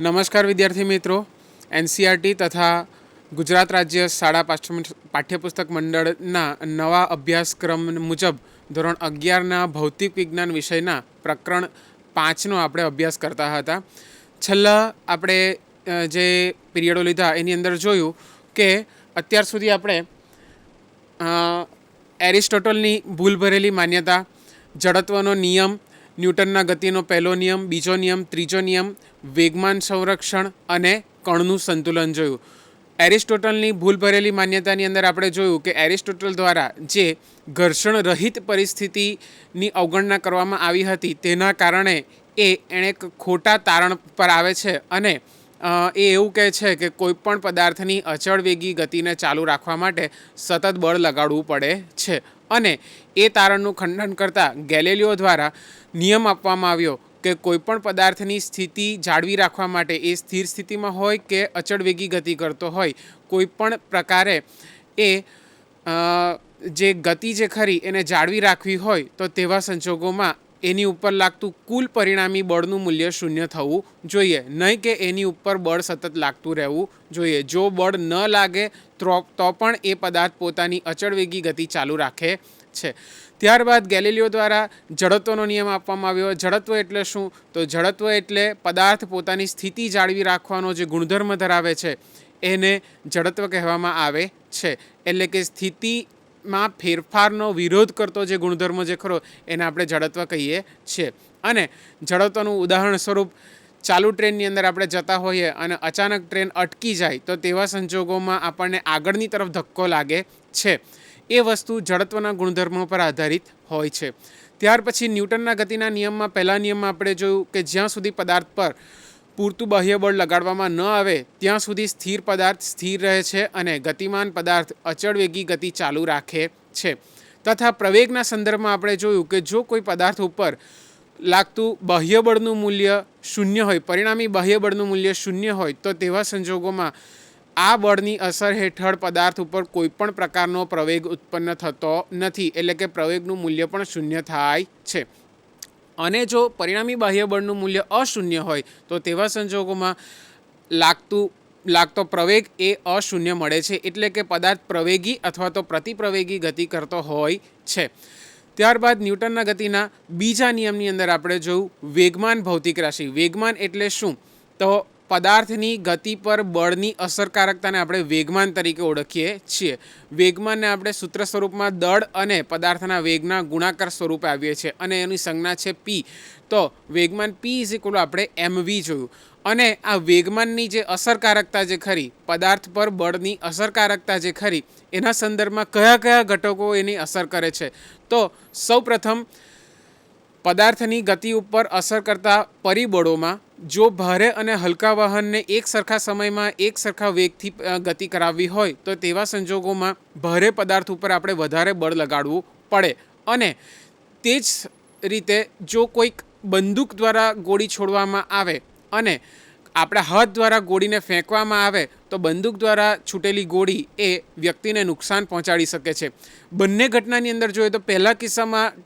નમસ્કાર વિદ્યાર્થી મિત્રો, એનસીઆરટી તથા ગુજરાત રાજ્ય શાળા પાઠ્યપુસ્તક મંડળના નવા અભ્યાસક્રમ મુજબ ધોરણ 11ના ભૌતિક વિજ્ઞાન વિષયના પ્રકરણ 5નો આપણે અભ્યાસ કરતા હતા. છેલ્લા આપણે જે પીરિયડો લીધા એની અંદર જોયું કે અત્યાર સુધી આપણે એરિસ્ટોટલની ભૂલ ભરેલી માન્યતા, જડત્વનો નિયમ, ન્યૂટનના ગતિનો પહેલો નિયમ, બીજો નિયમ, ત્રીજો નિયમ, વેગમાન સંરક્ષણ અને કણનું સંતુલન જોયું. એરિસ્ટોટલની ભૂલ ભરેલી માન્યતાની અંદર આપણે જોયું કે એરિસ્ટોટલ દ્વારા જે ઘર્ષણ રહિત પરિસ્થિતિની અવગણના કરવામાં આવી હતી તેના કારણે એણે એક ખોટા તારણ પર આવે છે અને એ એવું કહે છે કે કોઈપણ પદાર્થની અચળ વેગી ગતિને ચાલુ રાખવા માટે સતત બળ લગાડવું પડે છે. અને એ તારણનું ખંડન કરતાં ગેલિલિયો દ્વારા નિયમ આપવામાં આવ્યો કે કોઈપણ પદાર્થની સ્થિતિ જાળવી રાખવા માટે એ સ્થિર સ્થિતિમાં હોય કે અચળ વેગી ગતિ કરતો હોય, કોઈપણ પ્રકારે એ જે ગતિ જે ખરી એને જાળવી રાખવી હોય તો તેવા સંજોગોમાં એની ઉપર લાગતું કુલ પરિણામી બળનું મૂલ્ય 0 થવું જોઈએ, નહીં કે એની ઉપર બળ સતત લાગતું રહેવું જોઈએ. જો બળ ન લાગે તો પણ એ પદાર્થ પોતાની અચળ વેગી ગતિ ચાલુ રાખે છે. ત્યારબાદ ગેલિલિયો દ્વારા જડત્વનો નિયમ આપવામાં આવ્યો. જડત્વ એટલે શું? તો જડત્વ એટલે પદાર્થ પોતાની સ્થિતિ જાળવી રાખવાનો જે ગુણધર્મ ધરાવે છે એને જડત્વ કહેવામાં આવે છે. એટલે કે સ્થિતિમાં ફેરફારનો વિરોધ કરતો જે ગુણધર્મ જે ખરો એને આપણે જડત્વ કહીએ છીએ. અને જડત્વનું ઉદાહરણ સ્વરૂપ ચાલુ ટ્રેનની અંદર આપણે જતા હોઈએ અને અચાનક ટ્રેન અટકી જાય તો તેવા સંજોગોમાં આપણને આગળની તરફ ધક્કો લાગે છે. એ વસ્તુ જડત્વના ગુણધર્મો પર આધારિત હોય છે. ત્યાર પછી ન્યૂટનના ગતિના નિયમમાં પહેલા નિયમમાં આપણે જોયું કે જ્યાં સુધી પદાર્થ પર પૂરતું બાહ્ય બળ લગાડવામાં ન આવે ત્યાં સુધી સ્થિર પદાર્થ સ્થિર રહે છે અને ગતિમાન પદાર્થ અચળ વેગી ગતિ ચાલુ રાખે છે. તથા પ્રવેગના સંદર્ભમાં આપણે જોયું કે જો કોઈ પદાર્થ ઉપર લાગતું બાહ્ય બળનું મૂલ્ય 0 હોય, પરિણામી બાહ્ય બળનું મૂલ્ય 0 હોય તો તેવા સંજોગોમાં આ બળની અસર હેઠળ પદાર્થ ઉપર કોઈપણ પ્રકારનો પ્રવેગ ઉત્પન્ન થતો નથી, એટલે કે પ્રવેગનું મૂલ્ય પણ 0 થાય છે. અને જો પરિણામી બાહ્ય બળનું મૂલ્ય અશૂન્ય હોય તો તેવા સંજોગોમાં લાગતો પ્રવેગ એ અશૂન્ય મળે છે, એટલે કે પદાર્થ પ્રવેગી અથવા તો પ્રતિપ્રવેગી ગતિ કરતો હોય છે. ત્યારબાદ ન્યૂટનના ગતિના બીજા નિયમની અંદર આપણે જોયું વેગમાન ભૌતિક રાશિ. વેગમાન એટલે શું? તો પદાર્થની ગતિ પર બળની અસરકારકતાને આપણે વેગમાન તરીકે ઓળખીએ છીએ. વેગમાનને આપણે સૂત્ર સ્વરૂપમાં દળ અને પદાર્થના વેગના ગુણાકાર સ્વરૂપે આવીએ છીએ અને એની સંજ્ઞા છે p. તો વેગમાન p આપણે mv જોયું. અને આ વેગમાનની જે અસરકારકતા જે ખરી, પદાર્થ પર બળની અસરકારકતા જે ખરી, એના સંદર્ભમાં કયા કયા ઘટકો એની અસર કરે છે? તો સૌપ્રથમ પદાર્થની ગતિ ઉપર અસર કરતા પરિબળોમાં જો ભારે અને હલકા વાહનને એક સરખા સમયમાં એક સરખા વેગથી ગતિ કરાવવી હોય તો તેવા સંજોગોમાં ભારે પદાર્થ ઉપર આપણે વધારે બળ લગાડવું પડે. અને તે જ રીતે જો કોઈક બંદૂક દ્વારા ગોળી છોડવામાં આવે અને આપણા હાથ દ્વારા ગોળીને ફેંકવામાં આવે તો બંદૂક દ્વારા છૂટેલી ગોળી એ વ્યક્તિને નુકસાન પહોંચાડી શકે છે. બંને ઘટનાની અંદર જોઈએ તો પહેલા કિસ્સામાં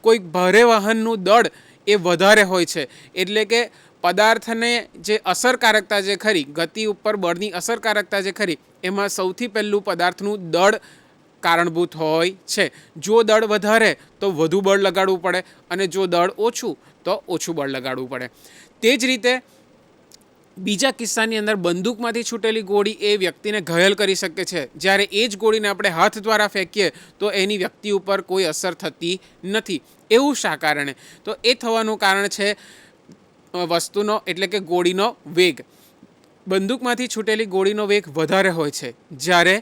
કોઈક ભારે વાહનનું દળ એ વધારે હોય છે, એટલે કે પદાર્થને જે અસરકારકતા જે ખરી, ગતિ ઉપર બળની અસરકારકતા જે ખરી, એમાં સૌથી પહેલું પદાર્થનું દળ કારણભૂત હોય છે. જો દળ વધારે તો વધુ બળ લગાડવું પડે અને જો દળ ઓછું તો ઓછું બળ લગાડવું પડે. તે જ રીતે બીજા કિસ્સાની અંદર બંદૂકમાંથી છૂટેલી ગોળી એ વ્યક્તિને ઘાયલ કરી શકે છે, જ્યારે એ જ ગોળીને આપણે હાથ દ્વારા ફેંકીએ તો એની વ્યક્તિ ઉપર કોઈ અસર થતી નથી. એવું શા કારણે? તો એ થવાનું કારણ છે વસ્તુનો એટલે કે ગોળીનો વેગ. બંદૂકમાંથી છૂટેલી ગોળીનો વેગ વધારે હોય છે, જ્યારે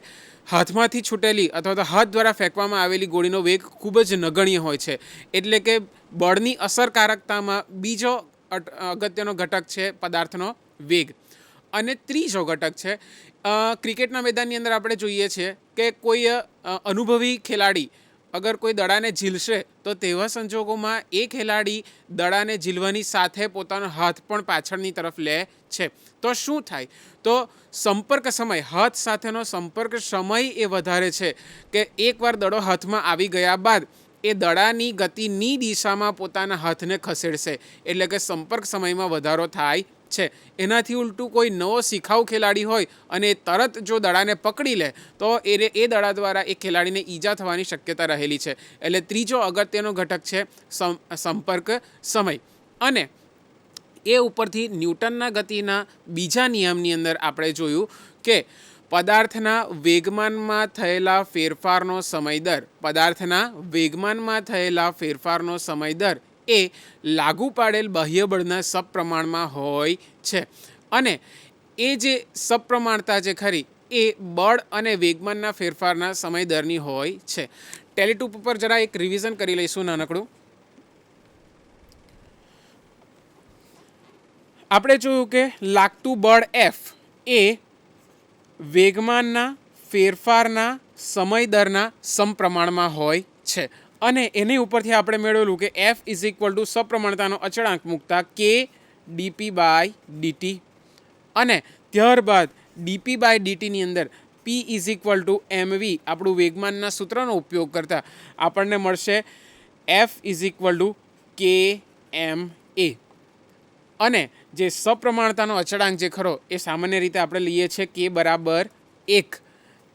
હાથમાંથી છૂટેલી અથવા તો હાથ દ્વારા ફેંકવામાં આવેલી ગોળીનો વેગ ખૂબ જ નગણ્ય હોય છે. એટલે કે બળની અસરકારકતામાં બીજો અગત્યનો ઘટક છે પદાર્થનો વેગ. અને ત્રીજો ઘટક છે ક્રિકેટના મેદાનની અંદર આપણે જોઈએ છીએ કે કોઈ અનુભવી ખેલાડી અગર કોઈ દડાને ઝીલશે તો તેવા સંજોગોમાં એ ખેલાડી દડાને ઝીલવાની સાથે પોતાનો હાથ પણ પાછળની તરફ લે છે. તો શું થાય? તો સંપર્ક સમય, હાથ સાથેનો સંપર્ક સમય એ વધારે છે કે એકવાર દડો હાથમાં આવી ગયા બાદ એ દડાની ગતિની દિશામાં પોતાના હાથને ખસેડશે, એટલે કે સંપર્ક સમયમાં વધારો થાય છે. એનાથી ઉલટું કોઈ નવો શિખાઉ ખેલાડી હોય અને તરત જો દડાને પકડી લે તો એ દડા દ્વારા એ ખેલાડીને ઈજા થવાની શક્યતા રહેલી છે. એટલે ત્રીજો અગત્યનો ઘટક છે સંપર્ક સમય. અને એ ઉપરથી ન્યૂટનના ગતિના બીજા નિયમની અંદર આપણે જોયું કે પદાર્થના વેગમાનમાં થયેલા ફેરફારનો સમય દર એ લાગુ પાડેલ બાહ્ય બળના સપ્રમાણમાં હોય છે. અને એ જે સપ્રમાણતા છે ખરી એ બળ અને વેગમાનના ફેરફારના સમય દરની હોય છે. ટેલિટૂપ ઉપર જરા એક રિવિઝન કરી લઈશું નાનકડું. આપણે જોયું કે લાગતું બળ F એ વેગમાનના ફેરફારના સમય દરના સમપ્રમાણમાં હોય છે. અને એની ઉપરથી આપણે મેળવેલું કે F ઇઝ ઇક્વલ ટુ સપ્રમાણતાનો અચળાંક મૂકતા K dp/dt. અને ત્યારબાદ dp/dtની અંદર P is equal two mv આપણું વેગમાનના સૂત્રનો ઉપયોગ કરતાં આપણને મળશે F is equal two kma. અને જે સપ્રમાણતાનો અચળાંક જે ખરો એ સામાન્ય રીતે આપણે લઈએ છીએ k બરાબર 1.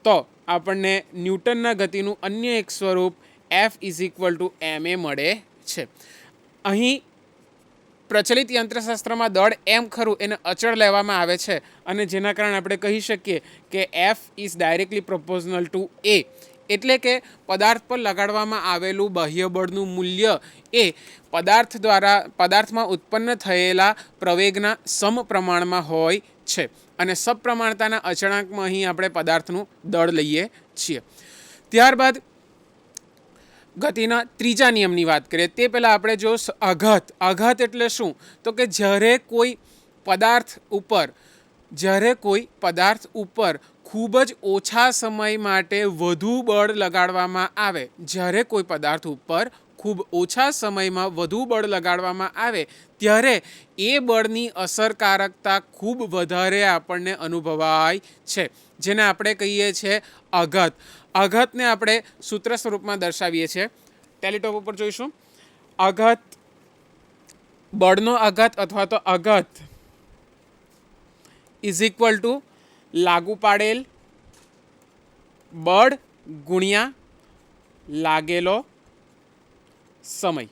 તો આપણને ન્યૂટનના ગતિનું અન્ય એક સ્વરૂપ F is equal two ma મળે છે. અહીં પ્રચલિત યંત્રશાસ્ત્રમાં દળ m ખરું એને અચળ લેવામાં આવે છે અને જેના કારણે આપણે કહી શકીએ કે F is directly proportional to a. એટલે કે પદાર્થ પર લગાડવામાં આવેલું બાહ્ય બળનું મૂલ્ય એ પદાર્થમાં ઉત્પન્ન થયેલા પ્રવેગના સમપ્રમાણમાં હોય છે. અને સપ્રમાણતાના અચળાંકમાં અહીં આપણે પદાર્થનું દળ લઈએ છીએ. ત્યારબાદ ગતિના ત્રીજા નિયમની વાત કરીએ તે પહેલાં આપણે જો આઘાત એટલે શું? તો કે જ્યારે કોઈ પદાર્થ ઉપર ખૂબ જ ઓછા સમય માટે વધુ બળ લગાડવામાં આવે, ત્યારે એ બળની અસરકારકતા ખૂબ વધારે આપણને અનુભવાય છે, જેને આપણે કહીએ છીએ આઘાત. આઘાતને આપણે સૂત્ર સ્વરૂપમાં દર્શાવીએ છીએ. ટેલિટોપ ઉપર જોઈશું. બળનો આઘાત અથવા તો આઘાત ઇઝ ઇક્વલ ટુ લાગુ પાડેલ બળ ગુણ્યા લાગેલો સમય.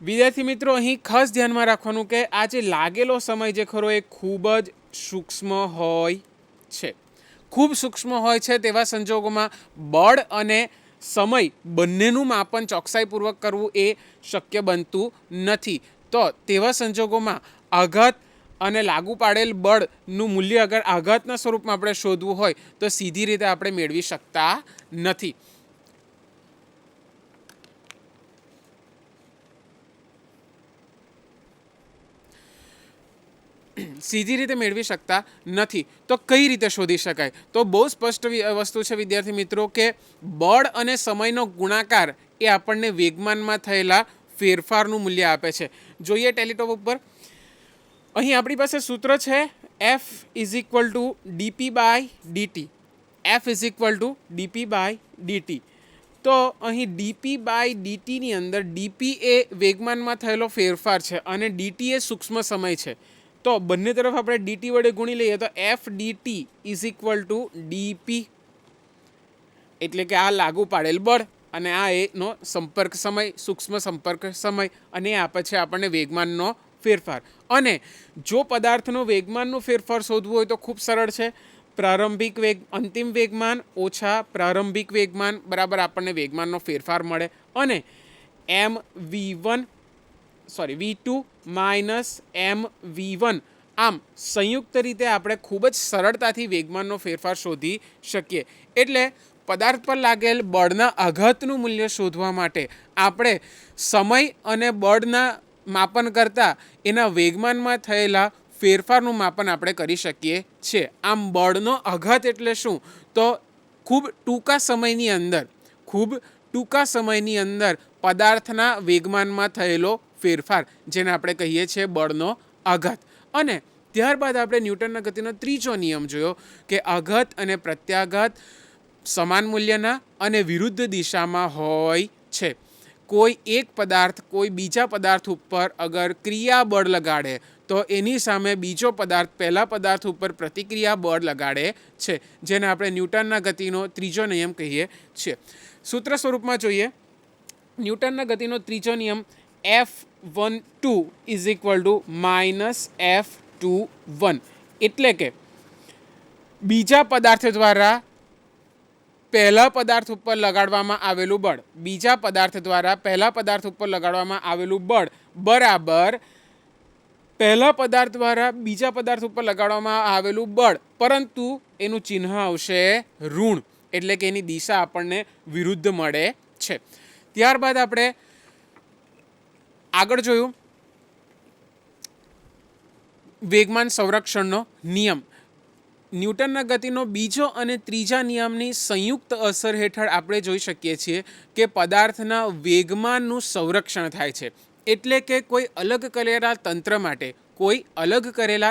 વિદ્યાર્થી મિત્રો, અહીં ખાસ ધ્યાનમાં રાખવાનું કે આ જે લાગેલો સમય જે ખરો એ ખૂબ જ સૂક્ષ્મ હોય છે. તેવા સંજોગોમાં બળ અને સમય બંનેનું માપન ચોકસાઈપૂર્વક કરવું એ શક્ય બનતું નથી. તો તેવા સંજોગોમાં આઘાત અને લાગુ પાડેલ બળનું મૂલ્ય અગર આઘાતના સ્વરૂપમાં આપણે શોધવું હોય તો સીધી રીતે આપણે મેળવી શકતા નથી. તો કઈ રીતે શોધી શકાય? તો બહુ સ્પષ્ટ વસ્તુ છે વિદ્યાર્થી મિત્રો કે બળ અને સમયનો ગુણાકાર એ આપણને વેગમાનમાં થયેલા ફેરફારનું મૂલ્ય આપે છે. જોઈએ ટેલિટોપ ઉપર. અહીં આપણી પાસે સૂત્ર છે F is equal two dp/dt. તો અહીં dp/dtની અંદર dp એ વેગમાનમાં થયેલો ફેરફાર છે અને dt એ સૂક્ષ્મ સમય છે. તો બંને તરફ આપણે dt વડે ગુણી લઈએ તો F dt is equal two dp, એટલે કે આ લાગુ પાડેલ બળ અને આ એનો સંપર્ક સમય, સૂક્ષ્મ સંપર્ક સમય, અને આપે છે આપણને વેગમાનનો ફેરફાર. અને જો પદાર્થનો વેગમાનનો ફેરફાર શોધવું હોય તો ખૂબ સરળ છે. અંતિમ વેગમાન ઓછા પ્રારંભિક વેગમાન બરાબર આપણને વેગમાનનો ફેરફાર મળે. અને v2 માઇનસ mv1, આમ સંયુક્ત રીતે આપણે ખૂબ જ સરળતાથી વેગમાનનો ફેરફાર શોધી શકીએ. એટલે પદાર્થ પર લાગેલ બળના આઘાતનું મૂલ્ય શોધવા માટે આપણે સમય અને બળના માપન કરતાં એના વેગમાનમાં થયેલા ફેરફારનું માપન આપણે કરી શકીએ છીએ. આમ બળનો આઘાત એટલે શું? તો ખૂબ ટૂંકા સમયની અંદર પદાર્થના વેગમાનમાં થયેલો ફેરફાર, જેને આપણે કહીએ છીએ બળનો આઘાત. અને ત્યારબાદ આપણે ન્યૂટનના ગતિનો ત્રીજો નિયમ જોયો કે આઘાત અને પ્રત્યાઘાત સમાન મૂલ્યના અને વિરુદ્ધ દિશામાં હોય છે. કોઈ એક પદાર્થ કોઈ બીજા પદાર્થ ઉપર અગર ક્રિયા બળ લગાડે તો એની સામે બીજો પદાર્થ પહેલા પદાર્થ ઉપર પ્રતિક્રિયા બળ લગાડે છે, જેને આપણે ન્યૂટનના ગતિનો ત્રીજો નિયમ કહીએ છીએ. સૂત્ર સ્વરૂપમાં જોઈએ, ન્યૂટનના ગતિનો ત્રીજો નિયમ F12 is equal two -F21, એટલે કે બીજા પદાર્થ દ્વારા પહેલા પદાર્થ ઉપર લગાડવામાં આવેલું બળ, બીજા પદાર્થ દ્વારા પહેલા પદાર્થ ઉપર લગાડવામાં આવેલું બળ બરાબર પહેલા પદાર્થ દ્વારા બીજા પદાર્થ ઉપર લગાડવામાં આવેલું બળ, પરંતુ એનું ચિહ્ન આવશે ઋણ, એટલે કે એની દિશા આપણને વિરુદ્ધ મળે છે. ત્યારબાદ આપણે આગળ જોયું વેગમાન સંરક્ષણનો નિયમ. ન્યૂટનના ગતિનો બીજો અને ત્રીજા નિયમની સંયુક્ત અસર હેઠળ આપણે જોઈ શકીએ છીએ કે પદાર્થના વેગમાનનું સંરક્ષણ થાય છે. એટલે કે કોઈ અલગ કરેલા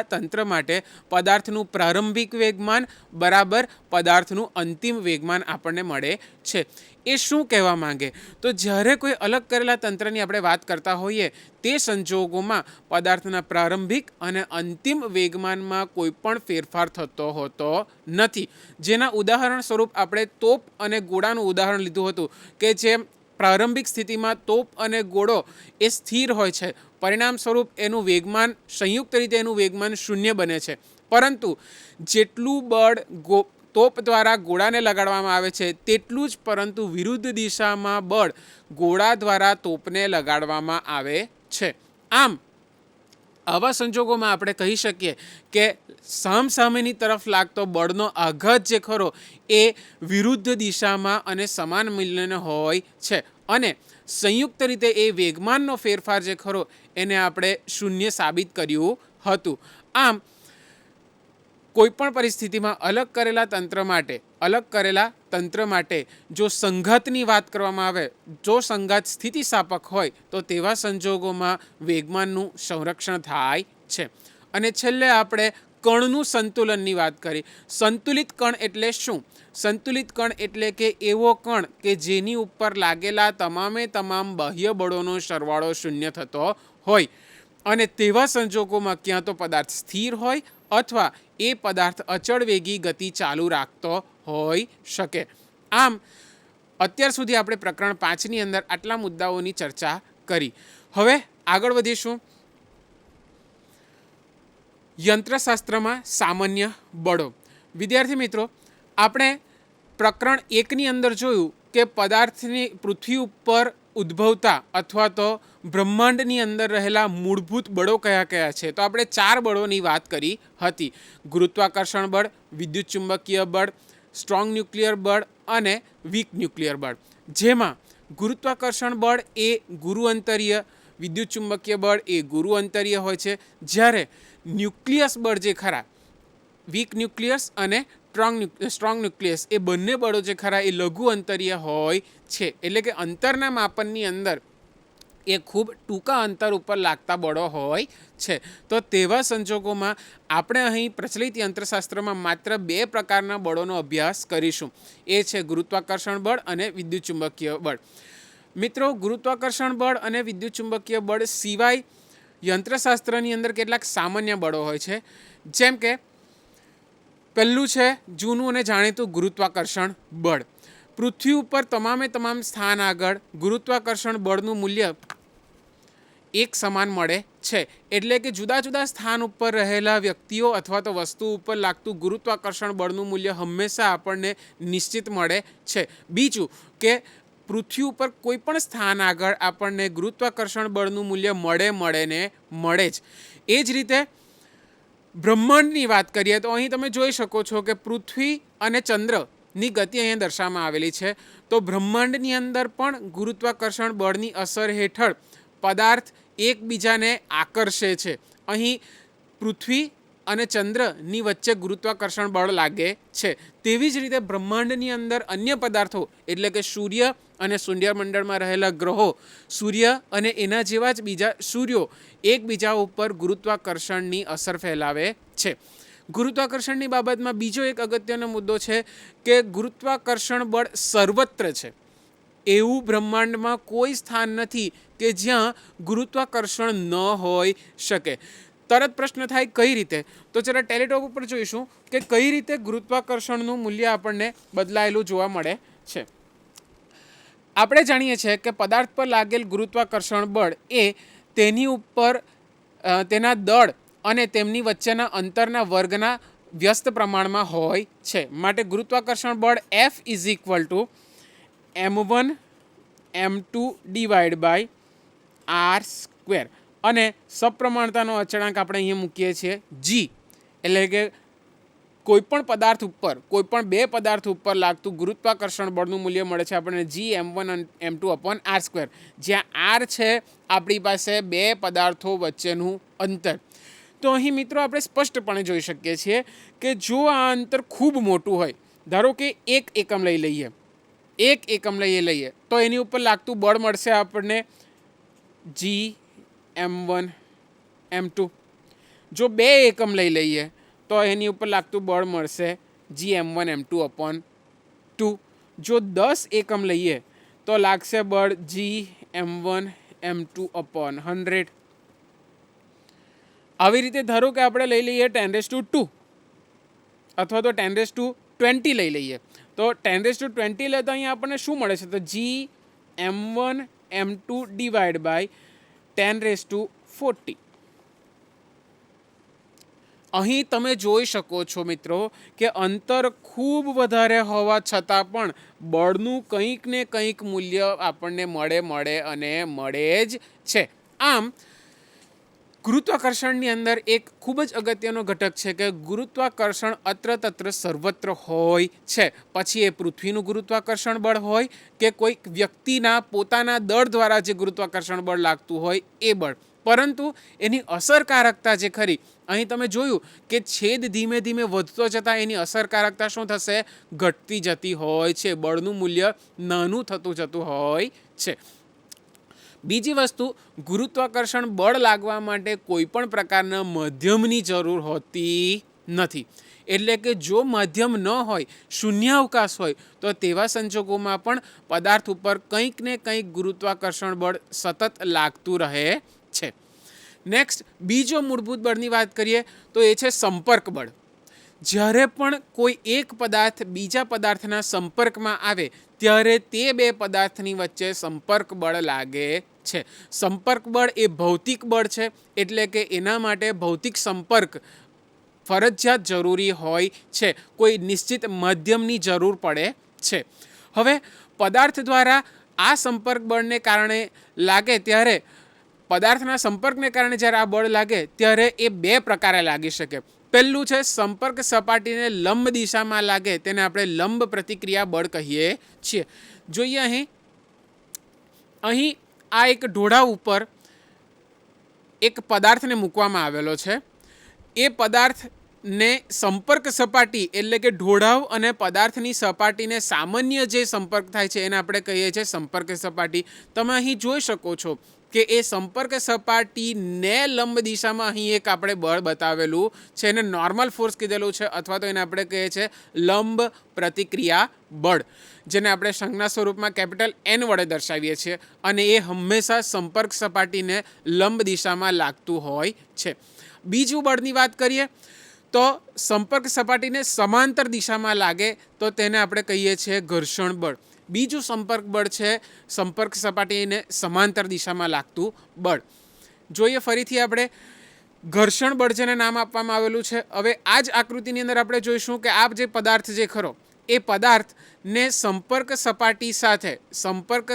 તંત્ર માટે પદાર્થનું પ્રારંભિક વેગમાન બરાબર પદાર્થનું અંતિમ વેગમાન આપણને મળે છે. એ શું કહેવા માંગે? તો જ્યારે કોઈ અલગ કરેલા તંત્રની આપણે વાત કરતા હોઈએ તે સંજોગોમાં પદાર્થના પ્રારંભિક અને અંતિમ વેગમાનમાં કોઈ પણ ફેરફાર થતો હોતો નથી. જેના ઉદાહરણ સ્વરૂપ આપણે તોપ અને ગોળાનું ઉદાહરણ લીધું હતું કે જે પ્રારંભિક સ્થિતિમાં તોપ અને ગોળો એ સ્થિર હોય છે, પરિણામ સ્વરૂપ એનું વેગમાન સંયુક્ત રીતે એનું વેગમાન શૂન્ય બને છે. પરંતુ જેટલું બળ તોપ દ્વારા ગોળાને લગાડવામાં આવે છે તેટલું જ પરંતુ વિરુદ્ધ દિશામાં બળ ગોળા દ્વારા તોપને લગાડવામાં આવે છે. આમ આવા સંજોગોમાં આપણે કહી શકીએ કે સામસામેની તરફ લાગતો બળનો આઘાત જે ખરો એ વિરુદ્ધ દિશામાં અને સમાન મૂલ્યનો હોય છે, અને સંયુક્ત રીતે એ વેગમાનનો ફેરફાર જે ખરો એને આપણે શૂન્ય સાબિત કર્યું હતું. આમ કોઈપણ પરિસ્થિતિમાં અલગ કરેલા તંત્ર માટે જો સંઘાતની વાત કરવામાં આવે, જો સંઘાત સ્થિતિસ્થાપક હોય તો તેવા સંજોગોમાં વેગમાનનું સંરક્ષણ થાય છે. અને છેલ્લે આપણે કણનું સંતુલનની વાત કરી. સંતુલિત કણ એટલે શું? સંતુલિત કણ એટલે કે એવો કણ કે જેની ઉપર લાગેલા તમામ બાહ્ય બળોનો સરવાળો શૂન્ય થતો હોય, અને તેવા સંજોગોમાં ક્યાં તો પદાર્થ સ્થિર હોય અથવા એ પદાર્થ અચળ વેગી ગતિ ચાલુ રાખતો હોઈ શકે. આમ અત્યાર સુધી આપણે પ્રકરણ 5ની અંદર આટલા મુદ્દાઓની ચર્ચા કરી. હવે આગળ વધીશું યંત્રશાસ્ત્રમાં સામાન્ય બળો. વિદ્યાર્થી મિત્રો, આપણે પ્રકરણ 1ની અંદર જોયું કે પદાર્થની પૃથ્વી ઉપર ઉદ્ભવતા અથવા તો બ્રહ્માંડની અંદર રહેલા મૂળભૂત બળો કયા કયા છે. તો આપણે 4 બળોની વાત કરી હતી: ગુરુત્વાકર્ષણ બળ, વિદ્યુત ચુંબકીય બળ, સ્ટ્રોંગ ન્યુક્લિયર બળ અને વીક ન્યુક્લિયર બળ. જેમાં ગુરુત્વાકર્ષણ બળ એ ગુરુઅંતરીય, વિદ્યુત ચુંબકીય બળ એ ગુરુઅંતરીય હોય છે, જ્યારે ન્યુક્લિયસ બળ જે ખરા, વીક ન્યુક્લિયસ અને સ્ટ્રોંગ ન્યુક્લિયસ, એ બંને બળો જે ખરા એ લઘુ અંતરીય હોય છે. એટલે કે અંતરના માપનની અંદર એ ખૂબ ટૂંકા અંતર ઉપર લાગતા બળો હોય છે. તો તેવા સંજોગોમાં આપણે અહીં પ્રચલિત યંત્રશાસ્ત્રમાં માત્ર 2 પ્રકારના બળોનો અભ્યાસ કરીશું. એ છે ગુરુત્વાકર્ષણ બળ અને વિદ્યુત ચુંબકીય બળ. મિત્રો, ગુરુત્વાકર્ષણ બળ અને વિદ્યુત ચુંબકીય બળ સિવાય યંત્રશાસ્ત્રની અંદર કેટલાક સામાન્ય બળો હોય છે. જેમ કે પહેલું છે જૂનું અને જાણીતું ગુરુત્વાકર્ષણ બળ. પૃથ્વી ઉપર તમામ સ્થાન આગળ ગુરુત્વાકર્ષણ બળનું મૂલ્ય એક સમાન મળે છે. એટલે કે જુદા જુદા સ્થાન ઉપર રહેલા વ્યક્તિઓ અથવા તો વસ્તુ ઉપર લાગતું ગુરુત્વાકર્ષણ બળનું મૂલ્ય હંમેશા આપણને નિશ્ચિત મળે છે. બીજું કે પૃથ્વી ઉપર કોઈ પણ સ્થાન આગળ આપણને ગુરુત્વાકર્ષણ બળનું મૂલ્ય મળે જ. એ જ રીતે બ્રહ્માંડની વાત કરીએ તો અહીં તમે જોઈ શકો છો કે પૃથ્વી અને ચંદ્રની ગતિ અહીંયા દર્શાવવામાં આવેલી છે. તો બ્રહ્માંડની અંદર પણ ગુરુત્વાકર્ષણ બળની અસર હેઠળ પદાર્થ એકબીજાને આકર્ષે છે. અહીં પૃથ્વી અને ચંદ્રની વચ્ચે ગુરુત્વાકર્ષણ બળ લાગે છે. તેવી જ રીતે બ્રહ્માંડની અંદર અન્ય પદાર્થો એટલે કે સૂર્ય અને સૂર્યમંડળમાં રહેલા ગ્રહો, સૂર્ય અને એના જેવા જ બીજા સૂર્યો એકબીજા ઉપર ગુરુત્વાકર્ષણની અસર ફેલાવે છે. ગુરુત્વાકર્ષણની બાબતમાં બીજો એક અગત્યનો મુદ્દો છે કે ગુરુત્વાકર્ષણ બળ સર્વત્ર છે. એવું બ્રહ્માંડમાં કોઈ સ્થાન નથી કે જ્યાં ગુરુત્વાકર્ષણ ન હોઈ શકે. તરત પ્રશ્ન થાય કઈ રીતે? તો જરા ટેલિટોપ ઉપર જોઈશું કે કઈ રીતે ગુરુત્વાકર્ષણનું મૂલ્ય આપણને બદલાયેલું જોવા મળે છે. આપણે જાણીએ છીએ કે પદાર્થ પર લાગેલ ગુરુત્વાકર્ષણ બળ એ તેની ઉપર તેના દળ અને તેમની વચ્ચેના અંતરના વર્ગના વ્યસ્ત પ્રમાણમાં હોય છે. માટે ગુરુત્વાકર્ષણ બળ F is equal to m1 m2 divide by r square અને સપ્રમાણતાનો અચળાંક આપણે અહીંયા મૂકીએ છીએ g, એટલે કે કોઈપણ પદાર્થ ઉપર, કોઈપણ બે પદાર્થ ઉપર લાગતું ગુરુત્વાકર્ષણ બળનું મૂલ્ય મળે છે આપણને g(m1 m2) upon r square, જ્યાં આર છે આપણી પાસે બે પદાર્થો વચ્ચેનું અંતર. તો અહીં મિત્રો આપણે સ્પષ્ટપણે જોઈ શકીએ છીએ કે જો આ અંતર ખૂબ મોટું હોય, ધારો કે 1 એકમ લઈ લઈએ તો એની ઉપર લાગતું બળ મળશે આપણને g(m1 m2). જો 2 એકમ લઈ લઈએ તો એની ઉપર લાગતું બળ મળશે g(m1 m2) અપોન 2. જો 10 એકમ લઈએ તો લાગશે બળ g(m1 m2) અપોન 100. આવી રીતે ધારો કે આપણે લઈ લઈએ 10⁻² અથવા તો 10⁻20 લઈ લઈએ તો 10⁻20 લેતા અહીંયા આપણને શું મળે છે? તો g(m1 m2) ડિવાઈડ બાય 10⁻40. અહીં તમે જોઈ શકો છો મિત્રો કે અંતર ખૂબ વધારે હોવા છતાં પણ બળનું કંઈક ને કંઈક મૂલ્ય આપણને મળે જ છે. આમ ગુરુત્વાકર્ષણની અંદર એક ખૂબ જ અગત્યનો ઘટક છે કે ગુરુત્વાકર્ષણ અત્ર તત્ર સર્વત્ર હોય છે. પછી એ પૃથ્વીનું ગુરુત્વાકર્ષણ બળ હોય કે કોઈક વ્યક્તિના પોતાના દળ દ્વારા જે ગુરુત્વાકર્ષણ બળ લાગતું હોય એ બળ, પરંતુ એની અસરકારકતા જે ખરી, અહીં તમે જોયું કે છેદ ધીમે ધીમે વધતો જતાં એની અસરકારકતા શું થશે? ઘટતી જતી હોય છે. બળનું મૂલ્ય નાનું થતું જતું હોય છે. બીજી વસ્તુ, ગુરુત્વાકર્ષણ બળ લાગવા માટે કોઈ પણ પ્રકારના માધ્યમની જરૂર હોતી નથી. એટલે કે જો માધ્યમ ન હોય, શૂન્યાવકાશ હોય, તો તેવા સંજોગોમાં પણ પદાર્થ ઉપર કંઈક ને કંઈક ગુરુત્વાકર્ષણ બળ સતત લાગતું રહે છે. નેક્સ્ટ, બીજો મૂળભૂત બળની વાત કરીએ તો એ છે સંપર્ક બળ. જ્યારે પણ કોઈ એક પદાર્થ બીજા પદાર્થના સંપર્કમાં આવે ત્યારે તે બે પદાર્થની વચ્ચે સંપર્ક બળ લાગે છે. સંપર્ક બળ એ ભૌતિક બળ છે, એટલે કે એના માટે ભૌતિક સંપર્ક ફરજિયાત જરૂરી હોય છે. કોઈ નિશ્ચિત માધ્યમની જરૂર પડે છે. હવે પદાર્થ દ્વારા આ સંપર્ક બળને કારણે લાગે ત્યારે પદાર્થના સંપર્કને કારણે જ્યારે આ બળ લાગે ત્યારે એ બે પ્રકારે લાગી શકે. પહેલું છે સંપર્ક સપાટીને લંબ દિશામાં લાગે, તેને આપણે લંબ પ્રતિક્રિયા બળ કહીએ છીએ. જોઈએ અહીં આ એક ઢોળા ઉપર એક પદાર્થને મૂકવામાં આવેલો છે. એ પદાર્થને સંપર્ક સપાટી એટલે કે ઢોળાવ અને પદાર્થની સપાટીને સામાન્ય જે સંપર્ક થાય છે એને આપણે કહીએ છીએ સંપર્ક સપાટી. તમે અહીં જોઈ શકો છો કે એ સંપર્ક સપાટીને લંબ દિશામાં અહીં એક આપણે બળ બતાવેલું છે, એને નોર્મલ ફોર્સ કીધેલું છે અથવા તો એને આપણે કહીએ છીએ લંબ પ્રતિક્રિયા બળ, જેને આપણે સંજ્ઞા સ્વરૂપમાં કેપિટલ N વડે દર્શાવીએ છીએ. અને એ હંમેશા સંપર્ક સપાટીને લંબ દિશામાં લાગતું હોય છે. બીજું બળની વાત કરીએ તો સંપર્ક સપાટીને સમાંતર દિશામાં લાગે તો તેને આપણે કહીએ છીએ ઘર્ષણ બળ. બીજું સંપર્ક બળ છે સંપર્ક સપાટીને સમાંતર દિશામાં લાગતું બળ. જોઈએ ફરીથી આપણે ઘર્ષણ બળ જેને નામ આપવામાં આવેલું છે. હવે આ જ આકૃતિની અંદર આપણે જોઈશું કે આ જે પદાર્થ જે ખરો એ પદાર્થને સંપર્ક